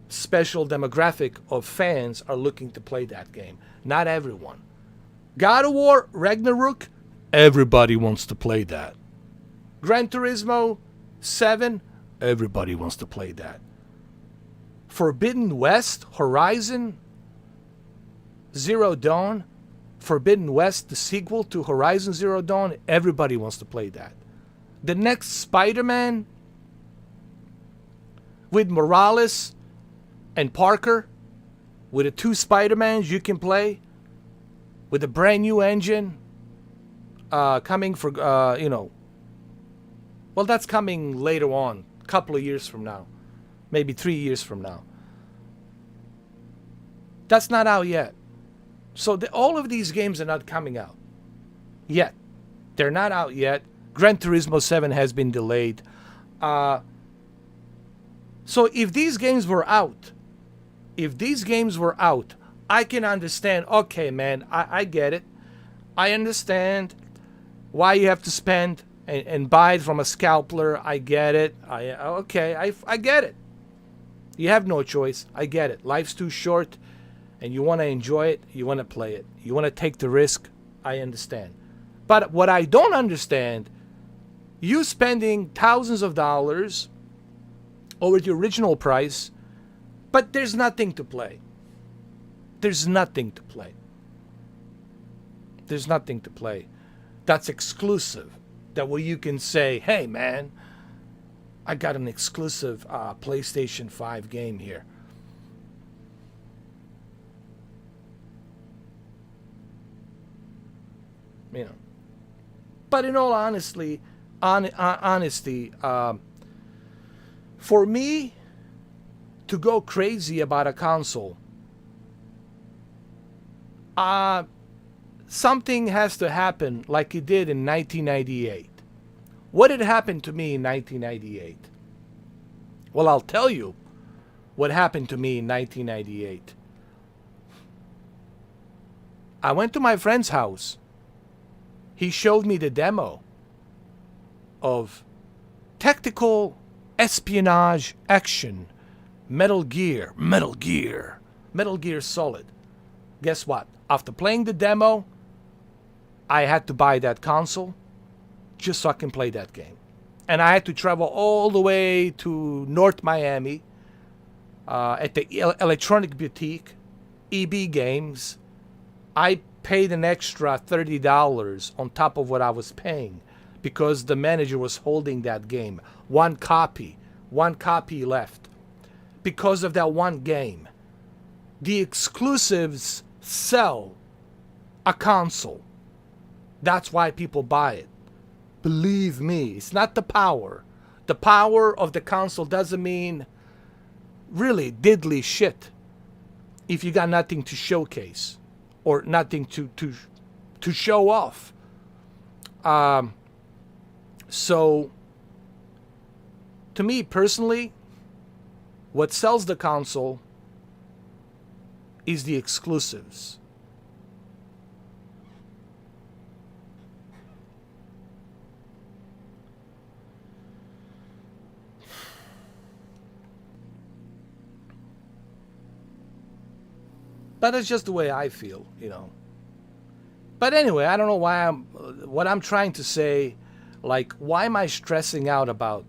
S1: Special demographic of fans are looking to play that game. Not everyone. God of War, Ragnarok, everybody wants to play that. Gran Turismo 7, everybody wants to play that. Forbidden West, Horizon Zero Dawn, Forbidden West, the sequel to Horizon Zero Dawn, everybody wants to play that. The next Spider-Man with Morales and Parker, with the two Spider-Mans you can play, with a brand new engine coming for, well, that's coming later on, a couple of years from now, maybe 3 years from now. That's not out yet. So all of these games are not coming out yet. They're not out yet. Gran Turismo 7 has been delayed. So if these games were out, I can understand, okay, man, I get it. I understand why you have to spend and buy it from a scalper. I get it. I get it. You have no choice. I get it. Life's too short. And you want to enjoy it, you want to play it, you want to take the risk, I understand. But what I don't understand, you spending thousands of dollars over the original price, but there's nothing to play. There's nothing to play. There's nothing to play. That's exclusive. That way you can say, hey man, I got an exclusive PlayStation 5 game here. You know, but in all honesty, for me to go crazy about a console, something has to happen like it did in 1998. What had happened to me in 1998? Well, I'll tell you what happened to me in 1998. I went to my friend's house. He showed me the demo of tactical espionage action Metal Gear Solid. Guess what? After playing the demo, I had to buy that console just so I can play that game. And I had to travel all the way to North Miami at the Electronic Boutique, EB Games. I paid an extra $30 on top of what I was paying because the manager was holding that game. One copy left. Because of that one game. The exclusives sell a console. That's why people buy it. Believe me, it's not the power. The power of the console doesn't mean really diddly shit if you got nothing to showcase. Or nothing to show off. So, to me personally, what sells the console is the exclusives. But that's just the way I feel, you know. But anyway, I don't know what I'm trying to say, like, why am I stressing out about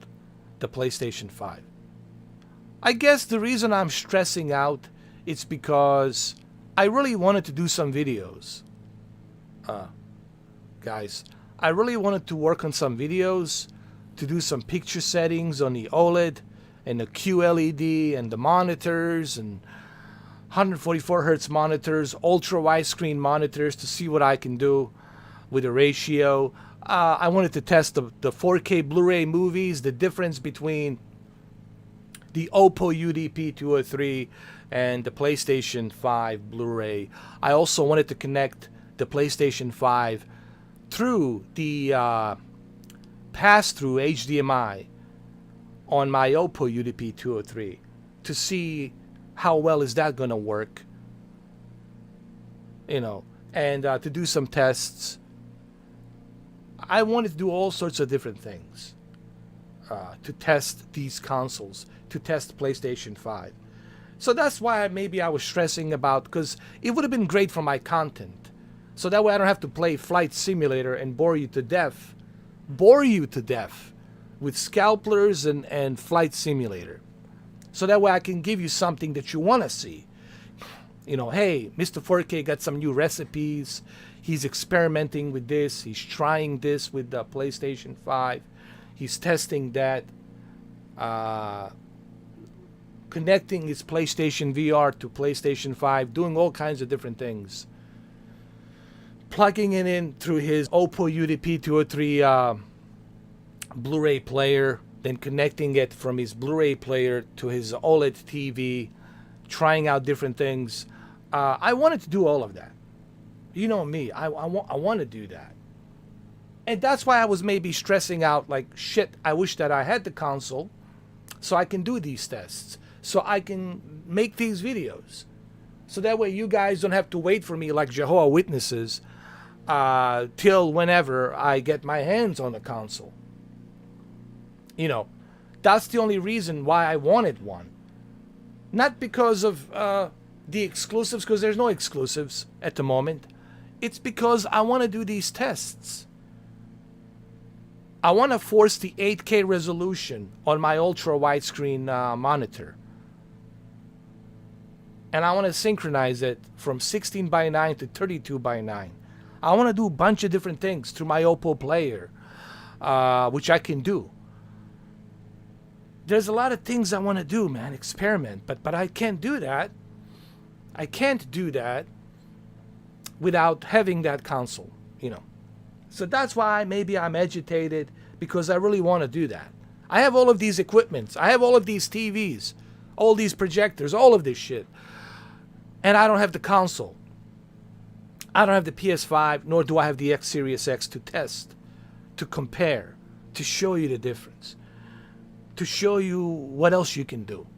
S1: the PlayStation 5? I guess the reason I'm stressing out is because I really wanted to do some videos. Guys, I really wanted to work on some videos, to do some picture settings on the OLED and the QLED and the monitors and 144 hertz monitors, ultra widescreen monitors to see what I can do with the ratio. I wanted to test the 4K Blu-ray movies, the difference between the Oppo UDP-203 and the PlayStation 5 Blu-ray. I also wanted to connect the PlayStation 5 through the pass-through HDMI on my Oppo UDP-203 to see how well is that going to work, and to do some tests. I wanted to do all sorts of different things to test these consoles, to test PlayStation 5. So that's why maybe I was stressing about, because it would have been great for my content. So that way I don't have to play Flight Simulator and bore you to death with Scalpers and Flight Simulator. So that way I can give you something that you want to see. Hey, Mr. 4K got some new recipes. He's experimenting with this. He's trying this with the PlayStation 5. He's testing that. Connecting his PlayStation VR to PlayStation 5. Doing all kinds of different things. Plugging it in through his Oppo UDP-203 Blu-ray player. Then connecting it from his Blu-ray player to his OLED TV. Trying out different things. I wanted to do all of that. You know me, I want to do that. And that's why I was maybe stressing out like, shit, I wish that I had the console so I can do these tests, so I can make these videos. So that way you guys don't have to wait for me like Jehovah's Witnesses till whenever I get my hands on the console. That's the only reason why I wanted one. Not because of the exclusives, because there's no exclusives at the moment. It's because I want to do these tests. I want to force the 8K resolution on my ultra widescreen monitor. And I want to synchronize it from 16:9 to 32:9. I want to do a bunch of different things through my Oppo player, which I can do. There's a lot of things I want to do, man, experiment, but I can't do that. I can't do that without having that console, So that's why maybe I'm agitated, because I really want to do that. I have all of these equipments. I have all of these TVs, all these projectors, all of this shit. And I don't have the console. I don't have the PS5, nor do I have the X Series X to test, to compare, to show you the difference, to show you what else you can do.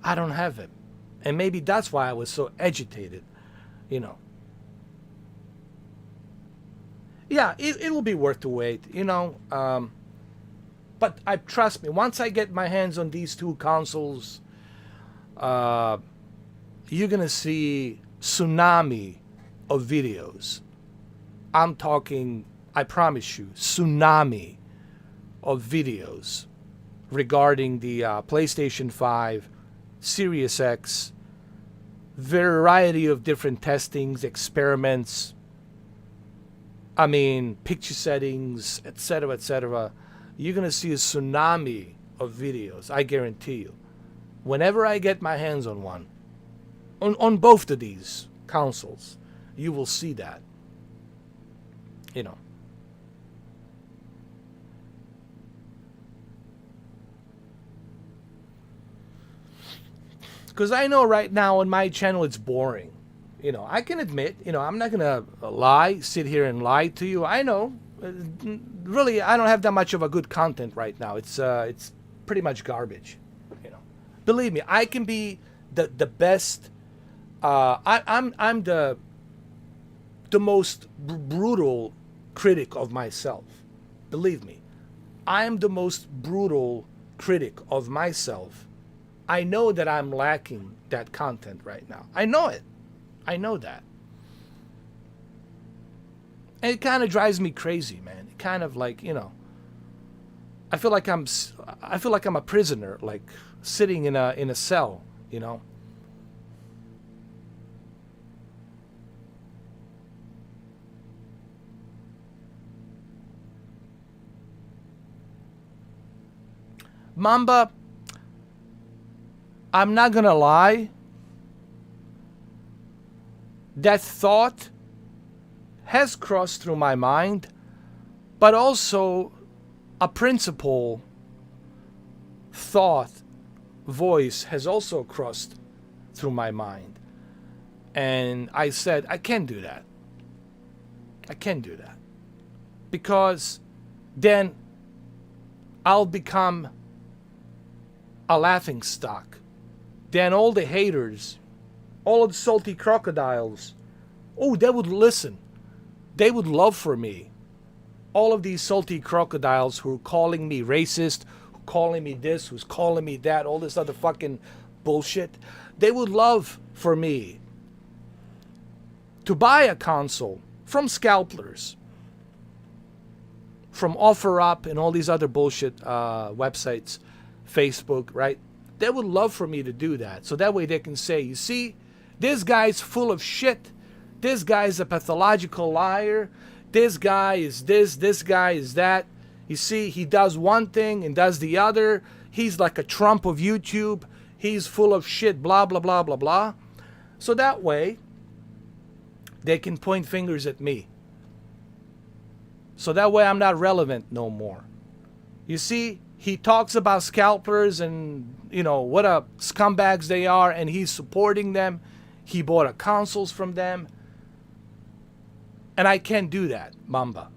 S1: I don't have it. And maybe that's why I was so agitated, Yeah, it will be worth the wait, but trust me, once I get my hands on these two consoles, you're going to see tsunami of videos. I'm talking, I promise you, tsunami of videos regarding the PlayStation 5, Series X, variety of different testings, experiments, picture settings, etc., etc. You're going to see a tsunami of videos, I guarantee you. Whenever I get my hands on one, on both of these consoles, you will see that. Because I know right now on my channel it's boring. I can admit, I'm not going to sit here and lie to you. I know. Really, I don't have that much of a good content right now. It's pretty much garbage. Believe me, I can be the best. I'm the most brutal critic of myself. Believe me, I am the most brutal critic of myself. I know that I'm lacking that content right now. I know it. I know that. And it kind of drives me crazy, man. It kind of like, I feel like I'm a prisoner, like sitting in a cell, Mamba, I'm not gonna lie. That thought has crossed through my mind but also a principle, thought, voice has also crossed through my mind. And I said, I can't do that. I can't do that. Because then I'll become a laughing stock. Then all the haters, all of the salty crocodiles, oh, they would listen. They would love for me. All of these salty crocodiles who are calling me racist, who calling me this, who's calling me that, all this other fucking bullshit, they would love for me to buy a console from scalpers, from OfferUp and all these other bullshit websites, Facebook, right? They would love for me to do that. So that way they can say, you see, this guy's full of shit. This guy's a pathological liar. This guy is this guy is that. You see, he does one thing and does the other. He's like a Trump of YouTube. He's full of shit, blah, blah, blah, blah, blah. So that way, they can point fingers at me. So that way I'm not relevant no more. You see, he talks about scalpers and, you know, what a scumbags they are, and he's supporting them. He bought a consoles from them. And I can't do that, Mamba.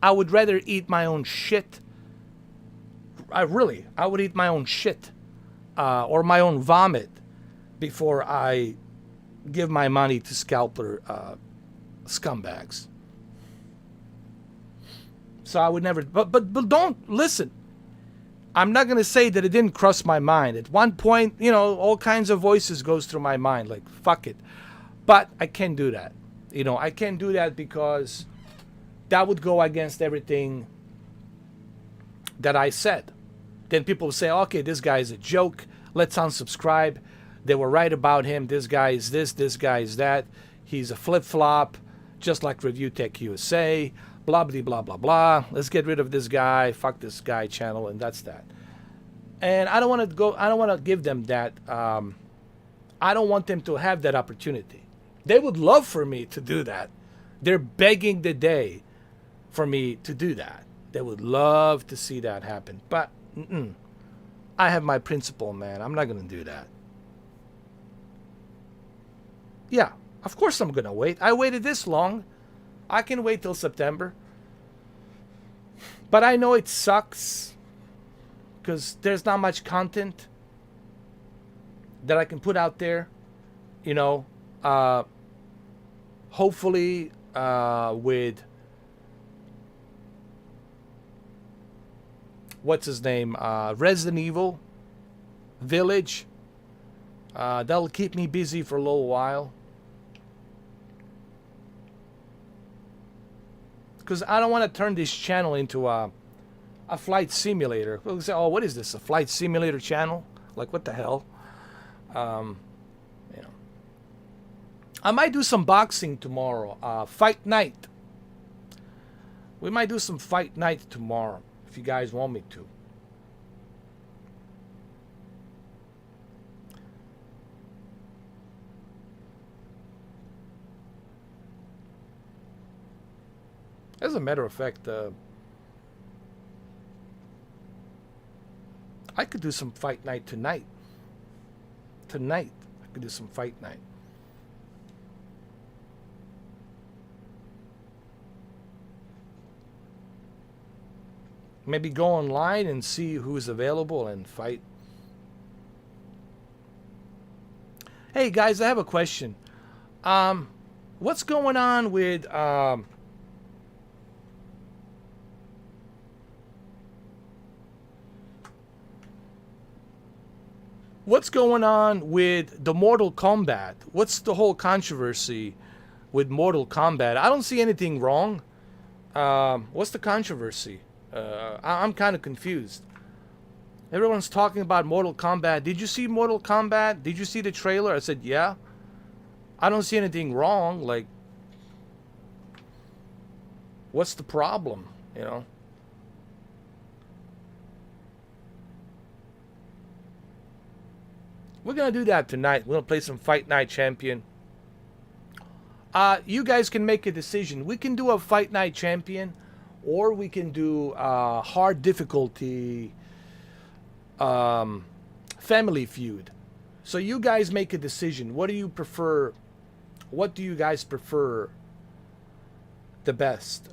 S1: I would rather eat my own shit. I would eat my own shit or my own vomit before I give my money to scalper scumbags. So I would never, but don't listen. I'm not going to say that it didn't cross my mind. At one point, you know, all kinds of voices goes through my mind, like, fuck it. But I can't do that. You know, I can't do that because that would go against everything that I said. Then people will say, okay, this guy is a joke. Let's unsubscribe. They were right about him. This guy is this guy is that. He's a flip-flop, just like Review Tech USA, blah, blah, blah, blah, blah. Let's get rid of this guy. Fuck this guy channel, and that's that. And I don't want to give them that. I don't want them to have that opportunity. They would love for me to do that. They're begging the day for me to do that. They would love to see that happen. But I have my principle, man. I'm not going to do that. Yeah, of course I'm going to wait. I waited this long. I can wait till September. But I know it sucks because there's not much content that I can put out there. You know, hopefully with what's his name, Resident Evil Village, that'll keep me busy for a little while, because I don't want to turn this channel into a flight simulator. We'll say, oh, what is this, a flight simulator channel? Like, what the hell? You know, I might do some boxing tomorrow. Fight night. We might do some fight night tomorrow if you guys want me to. As a matter of fact, I could do some fight night tonight. Tonight, I could do some fight night. Maybe go online and see who's available and fight. Hey guys, I have a question. What's going on with what's going on with the Mortal Kombat? What's the whole controversy with Mortal Kombat? I don't see anything wrong. What's the controversy? I'm kind of confused. Everyone's talking about Mortal Kombat. Did you see Mortal Kombat? Did you see the trailer? I said, yeah. I don't see anything wrong. Like, what's the problem? You know? We're going to do that tonight. We're going to play some Fight Night Champion. You guys can make a decision. We can do a Fight Night Champion, or we can do hard difficulty Family Feud. So you guys make a decision. What do you prefer? What do you guys prefer the best?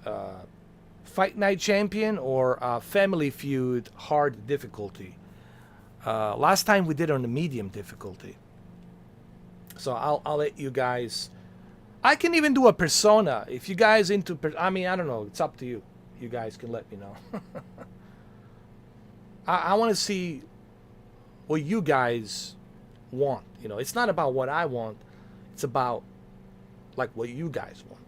S1: Fight Night Champion or Family Feud hard difficulty? Last time we did on the medium difficulty. So I'll let you guys. I can even do a Persona if you guys into. I mean, I don't know. It's up to you. You guys can let me know. I want to see what you guys want. You know, it's not about what I want. It's about like what you guys want.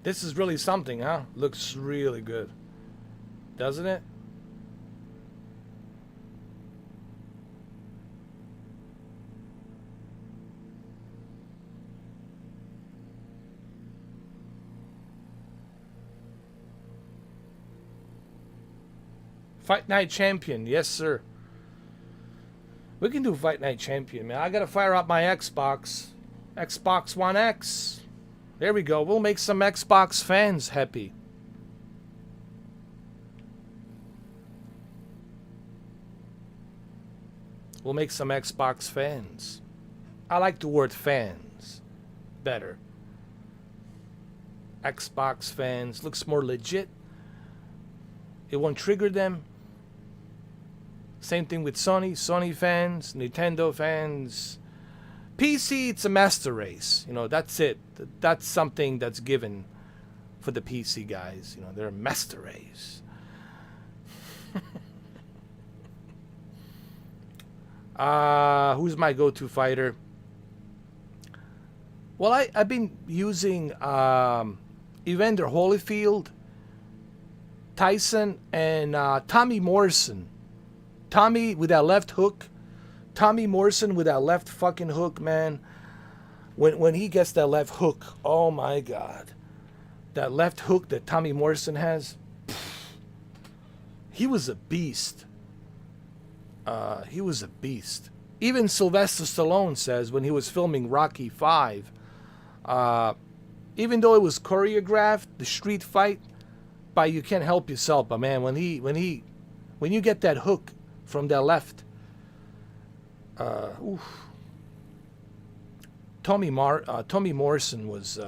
S1: This is really something, huh? Looks really good. Doesn't it? Fight Night Champion. Yes, sir. We can do Fight Night Champion, man. I gotta fire up my Xbox. Xbox One X. There we go. We'll make some Xbox fans happy. We'll make some Xbox fans. I like the word fans better. Xbox fans. Looks more legit. It won't trigger them. Same thing with Sony. Sony fans, Nintendo fans. PC, it's a master race. You know, that's it. That's something that's given for the PC guys. You know, they're a master race. Who's my go-to fighter? Well, I've been using Evander Holyfield, Tyson, and Tommy Morrison. Tommy with that left hook. Tommy Morrison with that left fucking hook, man. When he gets that left hook, oh my God. That left hook that Tommy Morrison has, he was a beast. He was a beast. Even Sylvester Stallone says when he was filming Rocky 5, even though it was choreographed, the street fight, but you can't help yourself. But man, when you get that hook from that left, Tommy Morrison was.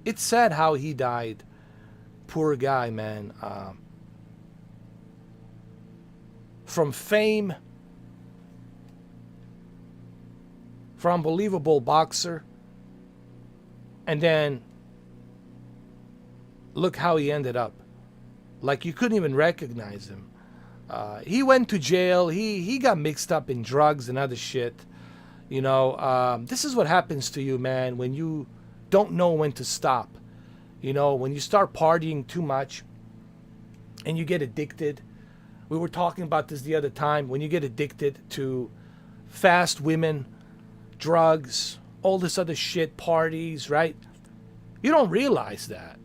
S1: It's sad how he died. Poor guy, man. From fame, from unbelievable boxer, and then look how he ended up. Like you couldn't even recognize him. He went to jail. He got mixed up in drugs and other shit. You know, this is what happens to you, man, when you don't know when to stop. You know, when you start partying too much and you get addicted. We were talking about this the other time. When you get addicted to fast women, drugs, all this other shit, parties, right? You don't realize that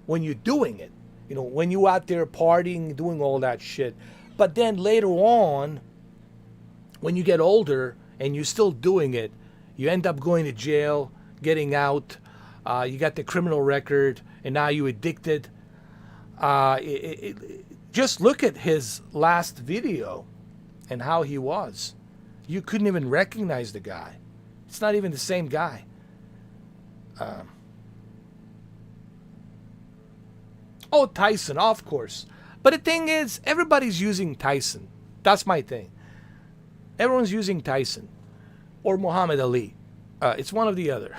S1: when you're doing it. You know, when you out there partying, doing all that shit. But then later on, when you get older and you're still doing it, you end up going to jail, getting out. You got the criminal record, and now you're addicted. Just look at his last video and how he was. You couldn't even recognize the guy. It's not even the same guy. Oh, Tyson, of course. But the thing is, everybody's using Tyson. That's my thing. Everyone's using Tyson. Or Muhammad Ali. It's one or the other.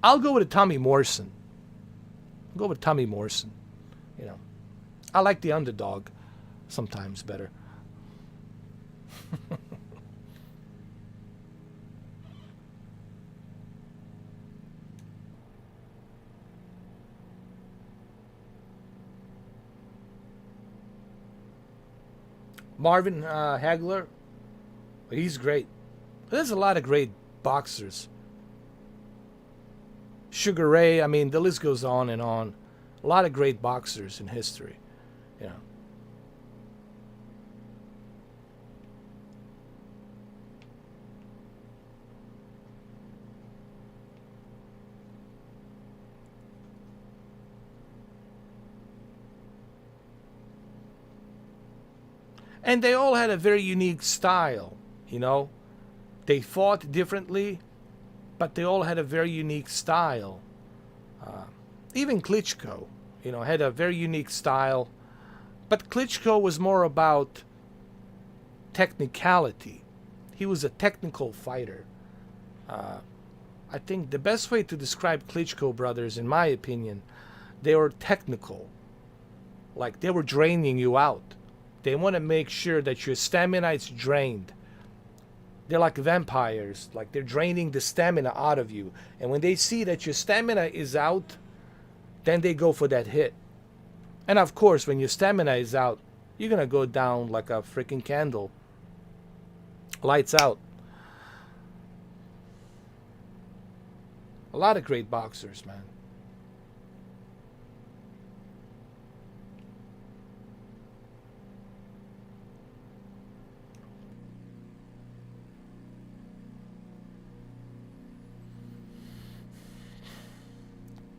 S1: I'll go with a Tommy Morrison. I'll go with Tommy Morrison. You know, I like the underdog sometimes better. Marvin Hagler, he's great. There's a lot of great boxers. Sugar Ray, I mean, the list goes on and on. A lot of great boxers in history, you know. And they all had a very unique style, you know. They fought differently, but they all had a very unique style. Uh, Even Klitschko, you know, had a very unique style. But Klitschko was more about technicality. He was a technical fighter. Uh, I think the best way to describe Klitschko brothers, in my opinion, they were technical. Like they were draining you out. They want to make sure that your stamina is drained. They're like vampires. Like they're draining the stamina out of you. And when they see that your stamina is out, then they go for that hit. And of course, when your stamina is out, you're going to go down like a freaking candle. Lights out. A lot of great boxers, man.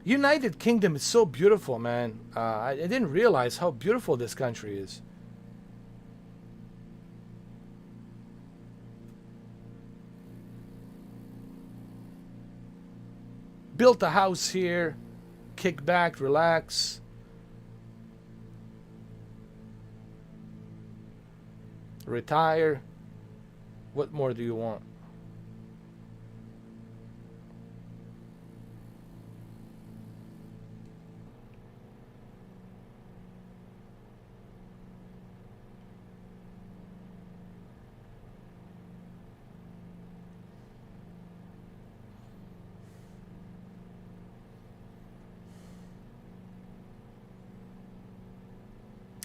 S1: United Kingdom is so beautiful, man. I didn't realize how beautiful this country is. Built a house here, kick back, relax. Retire. What more do you want?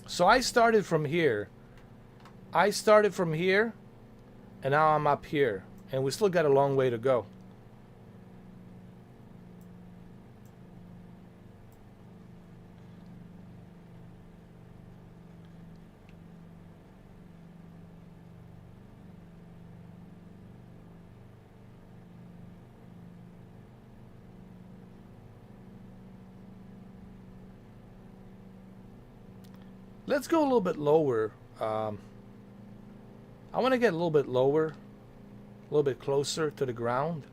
S1: So I started from here. I started from here, and now I'm up here. And we still got a long way to go. Let's go a little bit lower. I want to get a little bit lower, a little bit closer to the ground.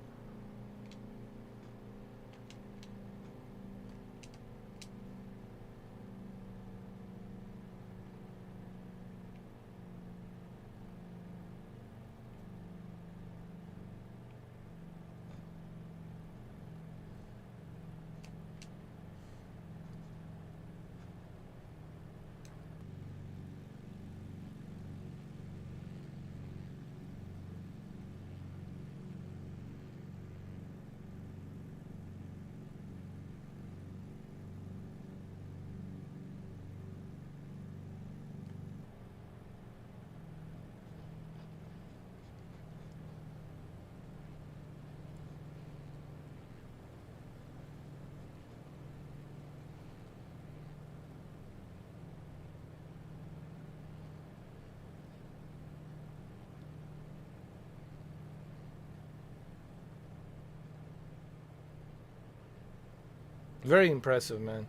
S1: Very impressive, man.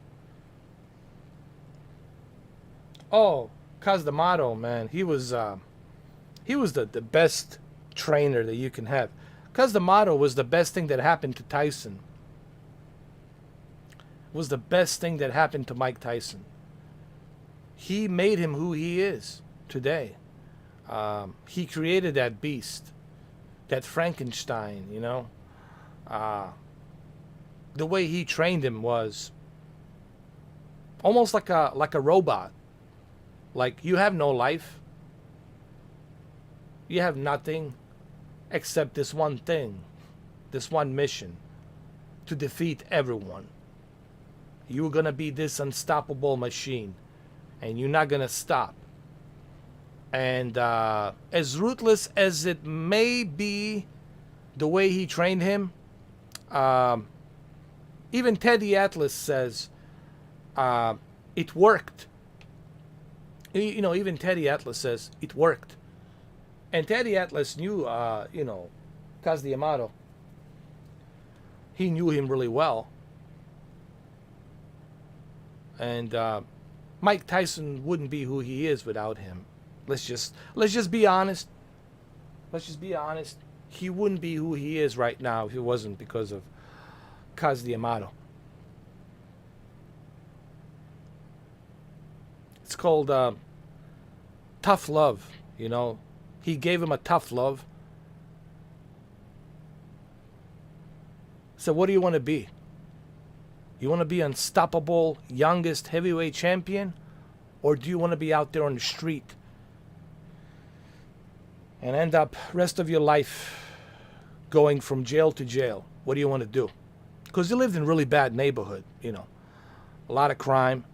S1: Oh, D'Amato, man, he was the best trainer that you can have. D'Amato was the best thing that happened to Tyson. Was the best thing that happened to Mike Tyson. He made him who he is today. He created that beast, that Frankenstein. You know, the way he trained him was almost like a robot. Like you have no life. You have nothing except this one thing, this one mission, to defeat everyone. You're gonna be this unstoppable machine, and you're not gonna stop. And as ruthless as it may be, the way he trained him, um, even Teddy Atlas says it worked. Even Teddy Atlas says it worked. And Teddy Atlas knew, Kaz D'Amato. He knew him really well. And Mike Tyson wouldn't be who he is without him. Let's just be honest. Let's just be honest. He wouldn't be who he is right now if it wasn't because of Kaz D'Amato. It's called tough love, He gave him a tough love. So what do you want to be? You want to be unstoppable, youngest heavyweight champion? Or do you want to be out there on the street and end up rest of your life going from jail to jail? What do you want to do? Because he lived in a really bad neighborhood, a lot of crime.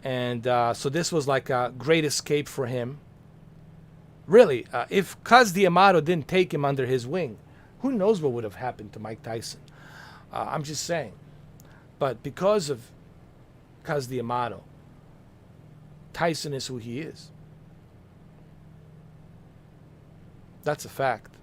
S1: And so this was like a great escape for him. Really, if Kaz D'Amato didn't take him under his wing, who knows what would have happened to Mike Tyson? I'm just saying. But because of Kaz D'Amato, Tyson is who he is. That's a fact,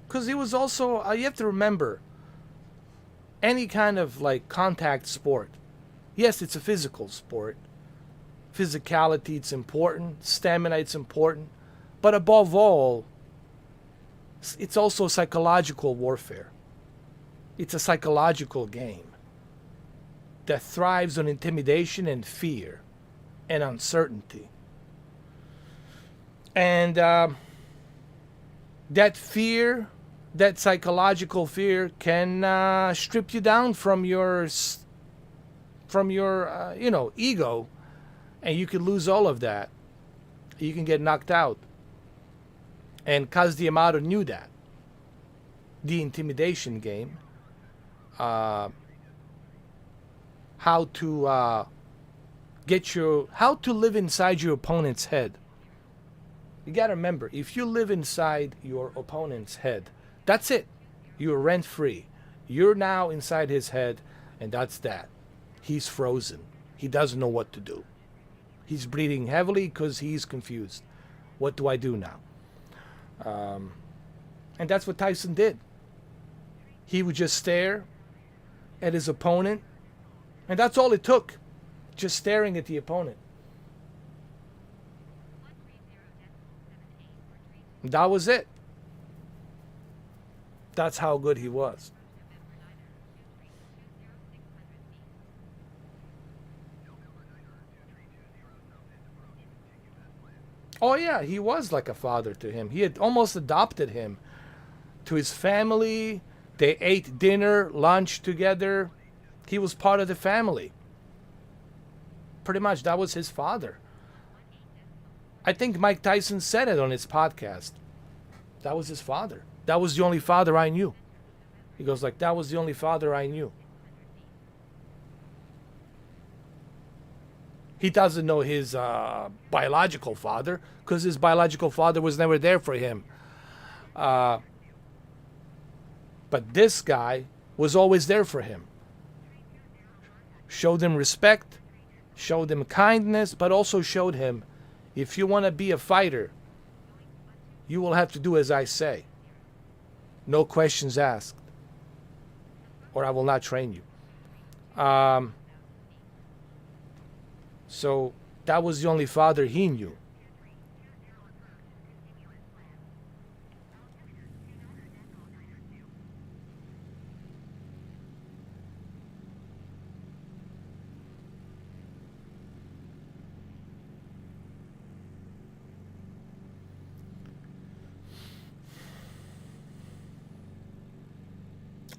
S1: Because he was also, you have to remember, any kind of like contact sport, yes, it's a physical sport. Physicality, it's important. Stamina, it's important. But above all, it's also psychological warfare. It's a psychological game that thrives on intimidation and fear and uncertainty. And that fear, that psychological fear, can strip you down from your ego, and you could lose all of that. You can get knocked out. And Kaz D'Amato knew that. The intimidation game, how to live inside your opponent's head. You got to remember, if you live inside your opponent's head, that's it. You're rent free. You're now inside his head, and that's that. He's frozen. He doesn't know what to do. He's breathing heavily because he's confused. What do I do now? And that's what Tyson did. He would just stare at his opponent, and that's all it took. Just staring at the opponent. That was it. That's how good he was. Oh yeah, he was like a father to him. He had almost adopted him to his family. They ate dinner, lunch together. He was part of the family. Pretty much, that was his father. I think Mike Tyson said it on his podcast. That was his father. That was the only father I knew. He goes like, that was the only father I knew. He doesn't know his biological father because his biological father was never there for him. But this guy was always there for him. Showed him respect, showed him kindness, but also showed him, if you want to be a fighter, you will have to do as I say. No questions asked, or I will not train you. So that was the only father he knew.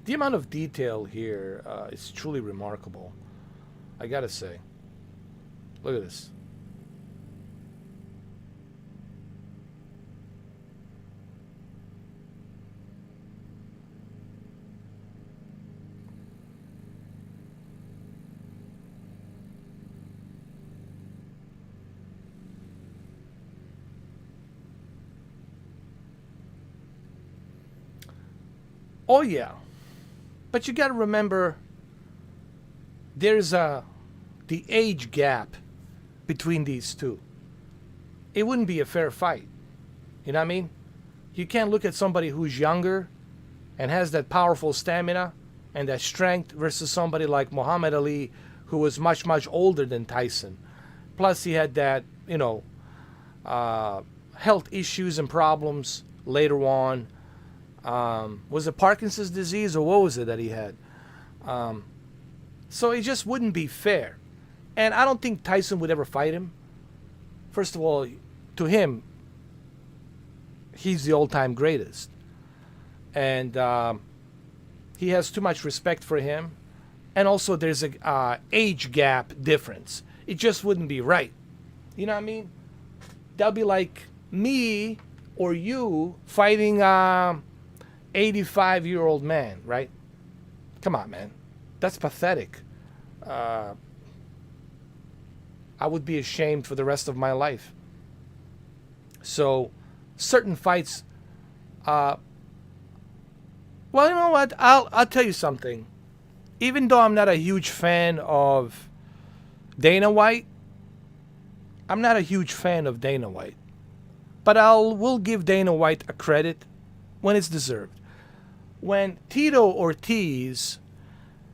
S1: The amount of detail here is truly remarkable. I gotta say. Look at this. Oh yeah, but you got to remember, there's the age gap between these two. It wouldn't be a fair fight. You know what I mean? You can't look at somebody who's younger and has that powerful stamina and that strength versus somebody like Muhammad Ali, who was much, much older than Tyson. Plus, he had that, health issues and problems later on. Was it Parkinson's disease or what was it that he had? So it just wouldn't be fair. And I don't think Tyson would ever fight him. First of all, to him, he's the all-time greatest. And he has too much respect for him. And also there's a age gap difference. It just wouldn't be right. You know what I mean? That'd be like me or you fighting 85-year-old man, right? Come on, man. That's pathetic. I would be ashamed for the rest of my life. So, certain fights. Well, you know what? I'll tell you something. Even though I'm not a huge fan of Dana White, I'm not a huge fan of Dana White. But will give Dana White a credit when it's deserved. When Tito Ortiz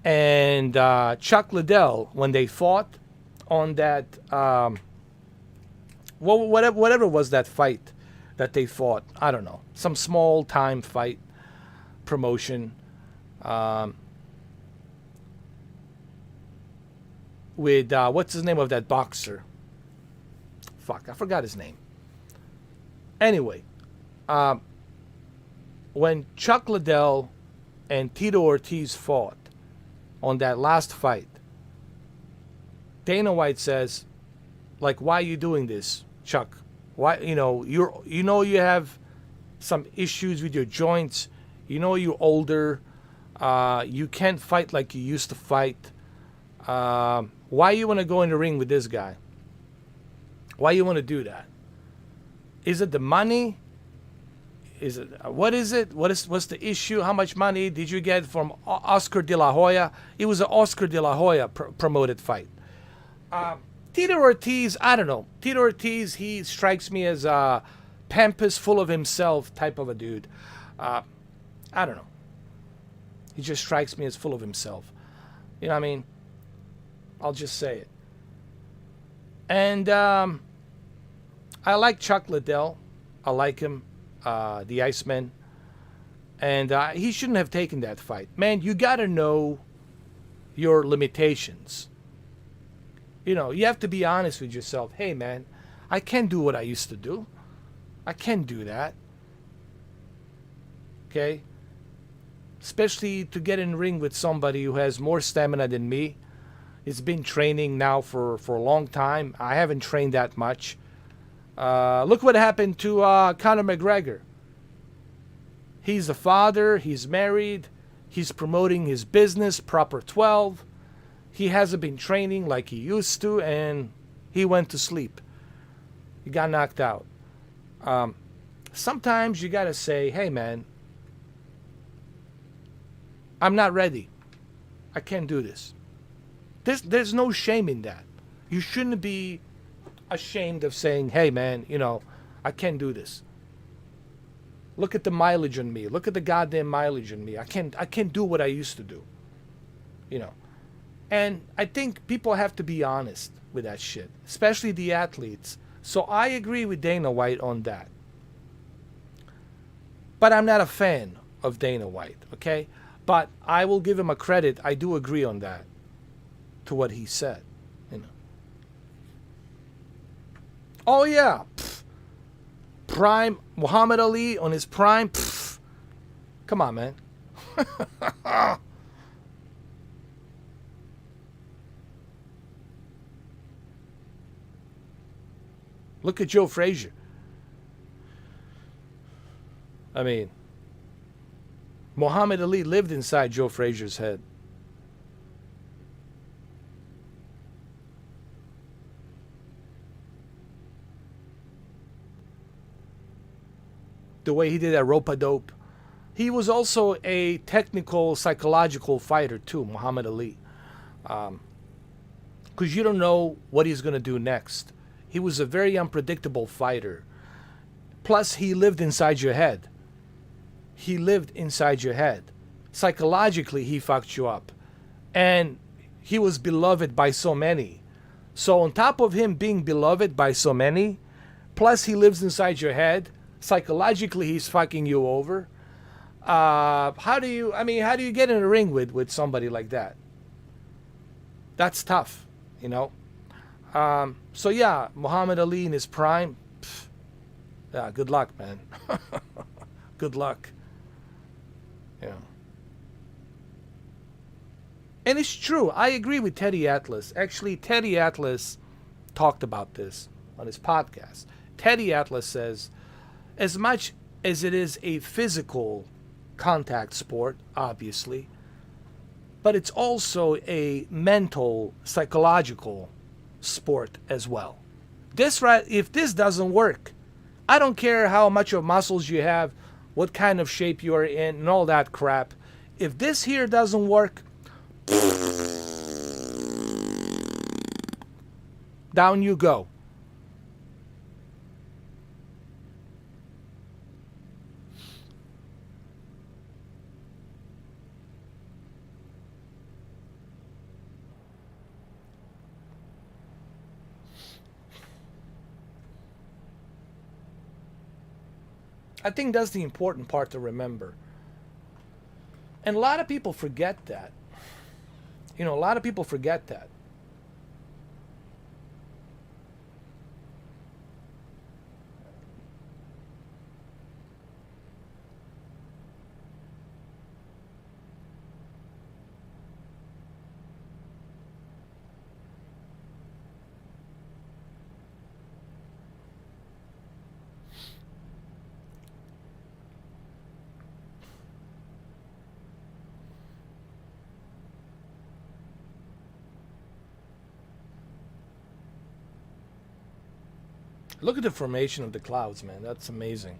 S1: and Chuck Liddell, when they fought on that, whatever was that fight that they fought, I don't know, some small time fight promotion, with what's his name of that boxer? Fuck, I forgot his name. Anyway, when Chuck Liddell and Tito Ortiz fought on that last fight, Dana White says, like, why are you doing this, Chuck? Why, you have some issues with your joints. You're older. You can't fight like you used to fight. Why you want to go in the ring with this guy? Why you want to do that? Is it the money? Is it what is it? What's the issue? How much money did you get from Oscar De La Hoya? It was an Oscar De La Hoya promoted fight. Tito Ortiz, I don't know. Tito Ortiz, he strikes me as a pompous, full of himself type of a dude. I don't know. He just strikes me as full of himself. You know what I mean? I'll just say it. And I like Chuck Liddell. I like him, the Iceman. And he shouldn't have taken that fight. Man, you got to know your limitations. You have to be honest with yourself. Hey, man, I can't do what I used to do. I can't do that. Okay? Especially to get in the ring with somebody who has more stamina than me. It's been training now for a long time. I haven't trained that much. Look what happened to Conor McGregor. He's a father. He's married. He's promoting his business, Proper 12. He hasn't been training like he used to, and he went to sleep. He got knocked out. Sometimes you got to say, hey, man, I'm not ready. I can't do this. There's no shame in that. You shouldn't be ashamed of saying, hey, man, I can't do this. Look at the mileage on me. Look at the goddamn mileage on me. I can't do what I used to do. And I think people have to be honest with that shit, especially the athletes. So I agree with Dana White on that. But I'm not a fan of Dana White, okay? But I will give him a credit. I do agree on that, to what he said. Oh, yeah. Prime Muhammad Ali on his prime. Come on, man. Look at Joe Frazier. I mean, Muhammad Ali lived inside Joe Frazier's head. The way he did that rope-a-dope. He was also a technical, psychological fighter too, Muhammad Ali. Because you don't know what he's going to do next. He was a very unpredictable fighter. Plus, he lived inside your head. He lived inside your head. Psychologically, he fucked you up. And he was beloved by so many. So on top of him being beloved by so many, plus he lives inside your head, psychologically he's fucking you over. How do you get in a ring with somebody like that? That's tough, you know. So yeah, Muhammad Ali in his prime, yeah, good luck, man. Good luck. Yeah. And it's true. I agree with Teddy Atlas. Actually, Teddy Atlas talked about this on his podcast. Teddy Atlas says, as much as it is a physical contact sport, obviously, but it's also a mental, psychological sport as well. If this doesn't work, I don't care how much of muscles you have, what kind of shape you are in, and all that crap. If this here doesn't work, down you go. I think that's the important part to remember. And a lot of people forget that. You know, a lot of people forget that. Look at the formation of the clouds, man. That's amazing.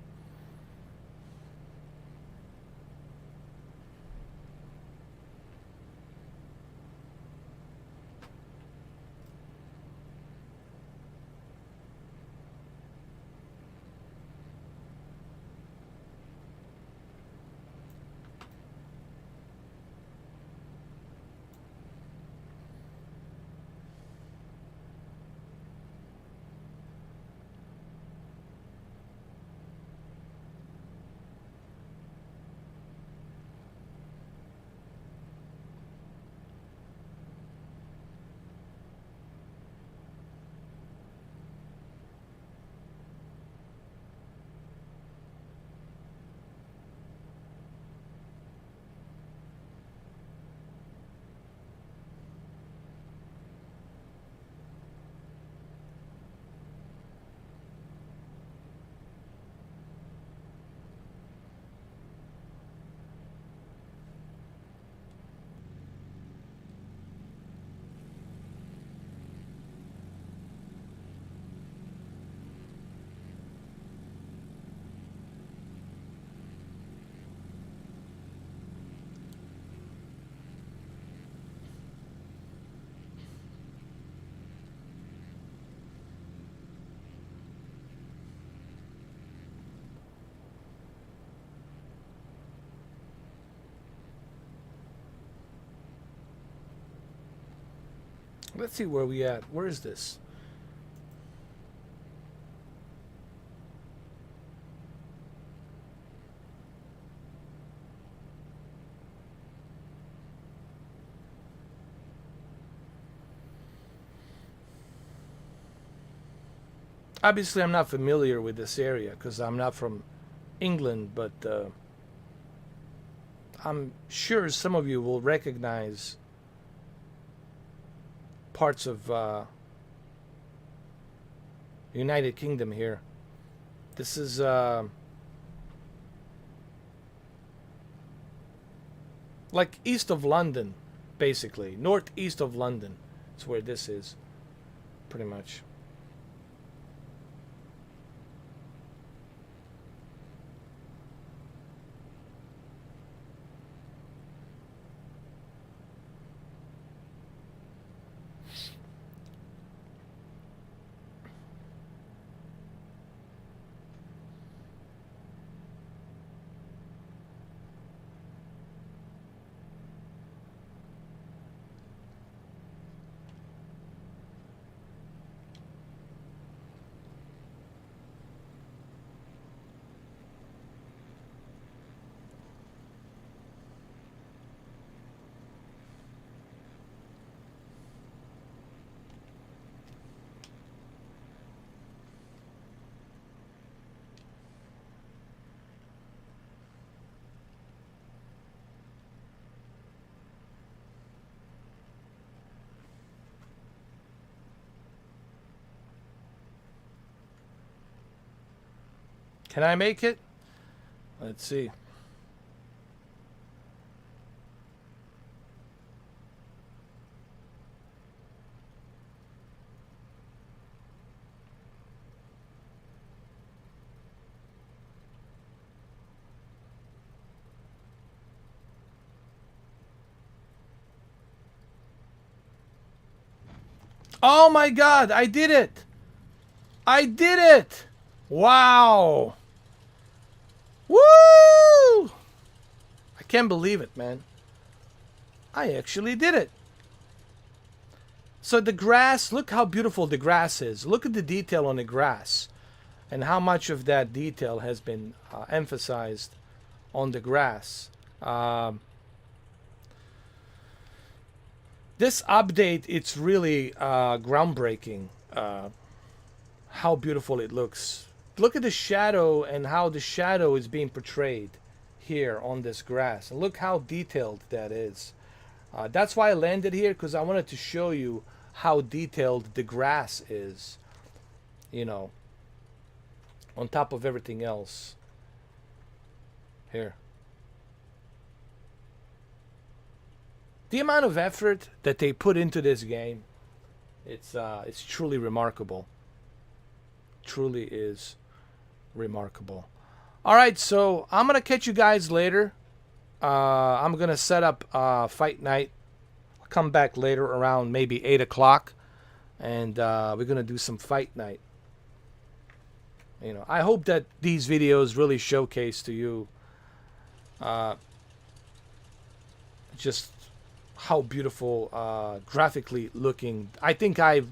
S1: Let's see where we at. Where is this? Obviously, I'm not familiar with this area because I'm not from England, but I'm sure some of you will recognize parts of United Kingdom here. This is like east of London, basically. Northeast of London is where this is, pretty much. Can I make it? Let's see. Oh my God, I did it! I did it! Wow! Woo! I can't believe it, man. I actually did it. So the grass, look how beautiful the grass is. Look at the detail on the grass and how much of that detail has been emphasized on the grass. This update, it's really groundbreaking. How beautiful it looks. Look at the shadow and how the shadow is being portrayed here on this grass. And look how detailed that is. That's why I landed here, because I wanted to show you how detailed the grass is. You know, on top of everything else. Here. The amount of effort that they put into this game, it's truly remarkable. Truly is remarkable. All right, so I'm gonna catch you guys later. I'm gonna set up fight night. I'll come back later around maybe 8 o'clock, and we're gonna do some fight night. You know, I hope that these videos really showcase to you just how beautiful graphically looking. I think I've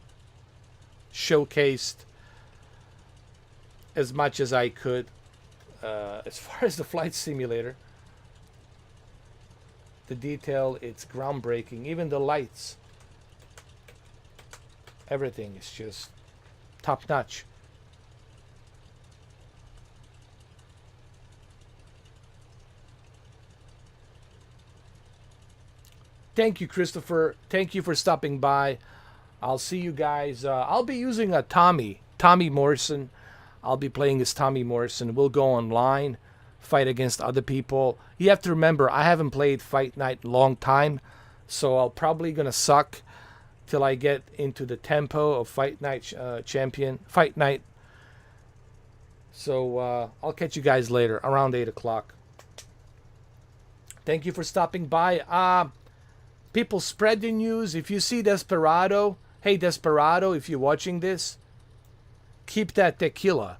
S1: showcased as much as I could as far as the flight simulator. The detail, it's groundbreaking. Even the lights, everything is just top notch. Thank you, Christopher. Thank you for stopping by. I'll see you guys. I'll be using a Tommy Morrison. I'll be playing as Tommy Morrison. We'll go online, fight against other people. You have to remember, I haven't played Fight Night in a long time, so I'll probably gonna suck till I get into the tempo of Fight Night Fight Night. So I'll catch you guys later around 8 o'clock. Thank you for stopping by. People, spread the news. If you see Desperado, hey Desperado, if you're watching this, keep that tequila.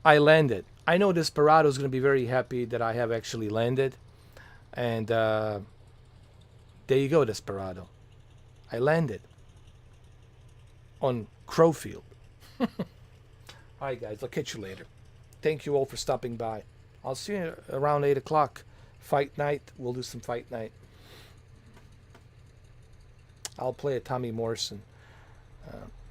S1: I landed. I know Desperado is going to be very happy that I have actually landed. And there you go, Desperado. I landed on Crowfield. Alright guys, I'll catch you later. Thank you all for stopping by. I'll see you around 8 o'clock. Fight night. We'll do some fight night. I'll play a Tommy Morrison.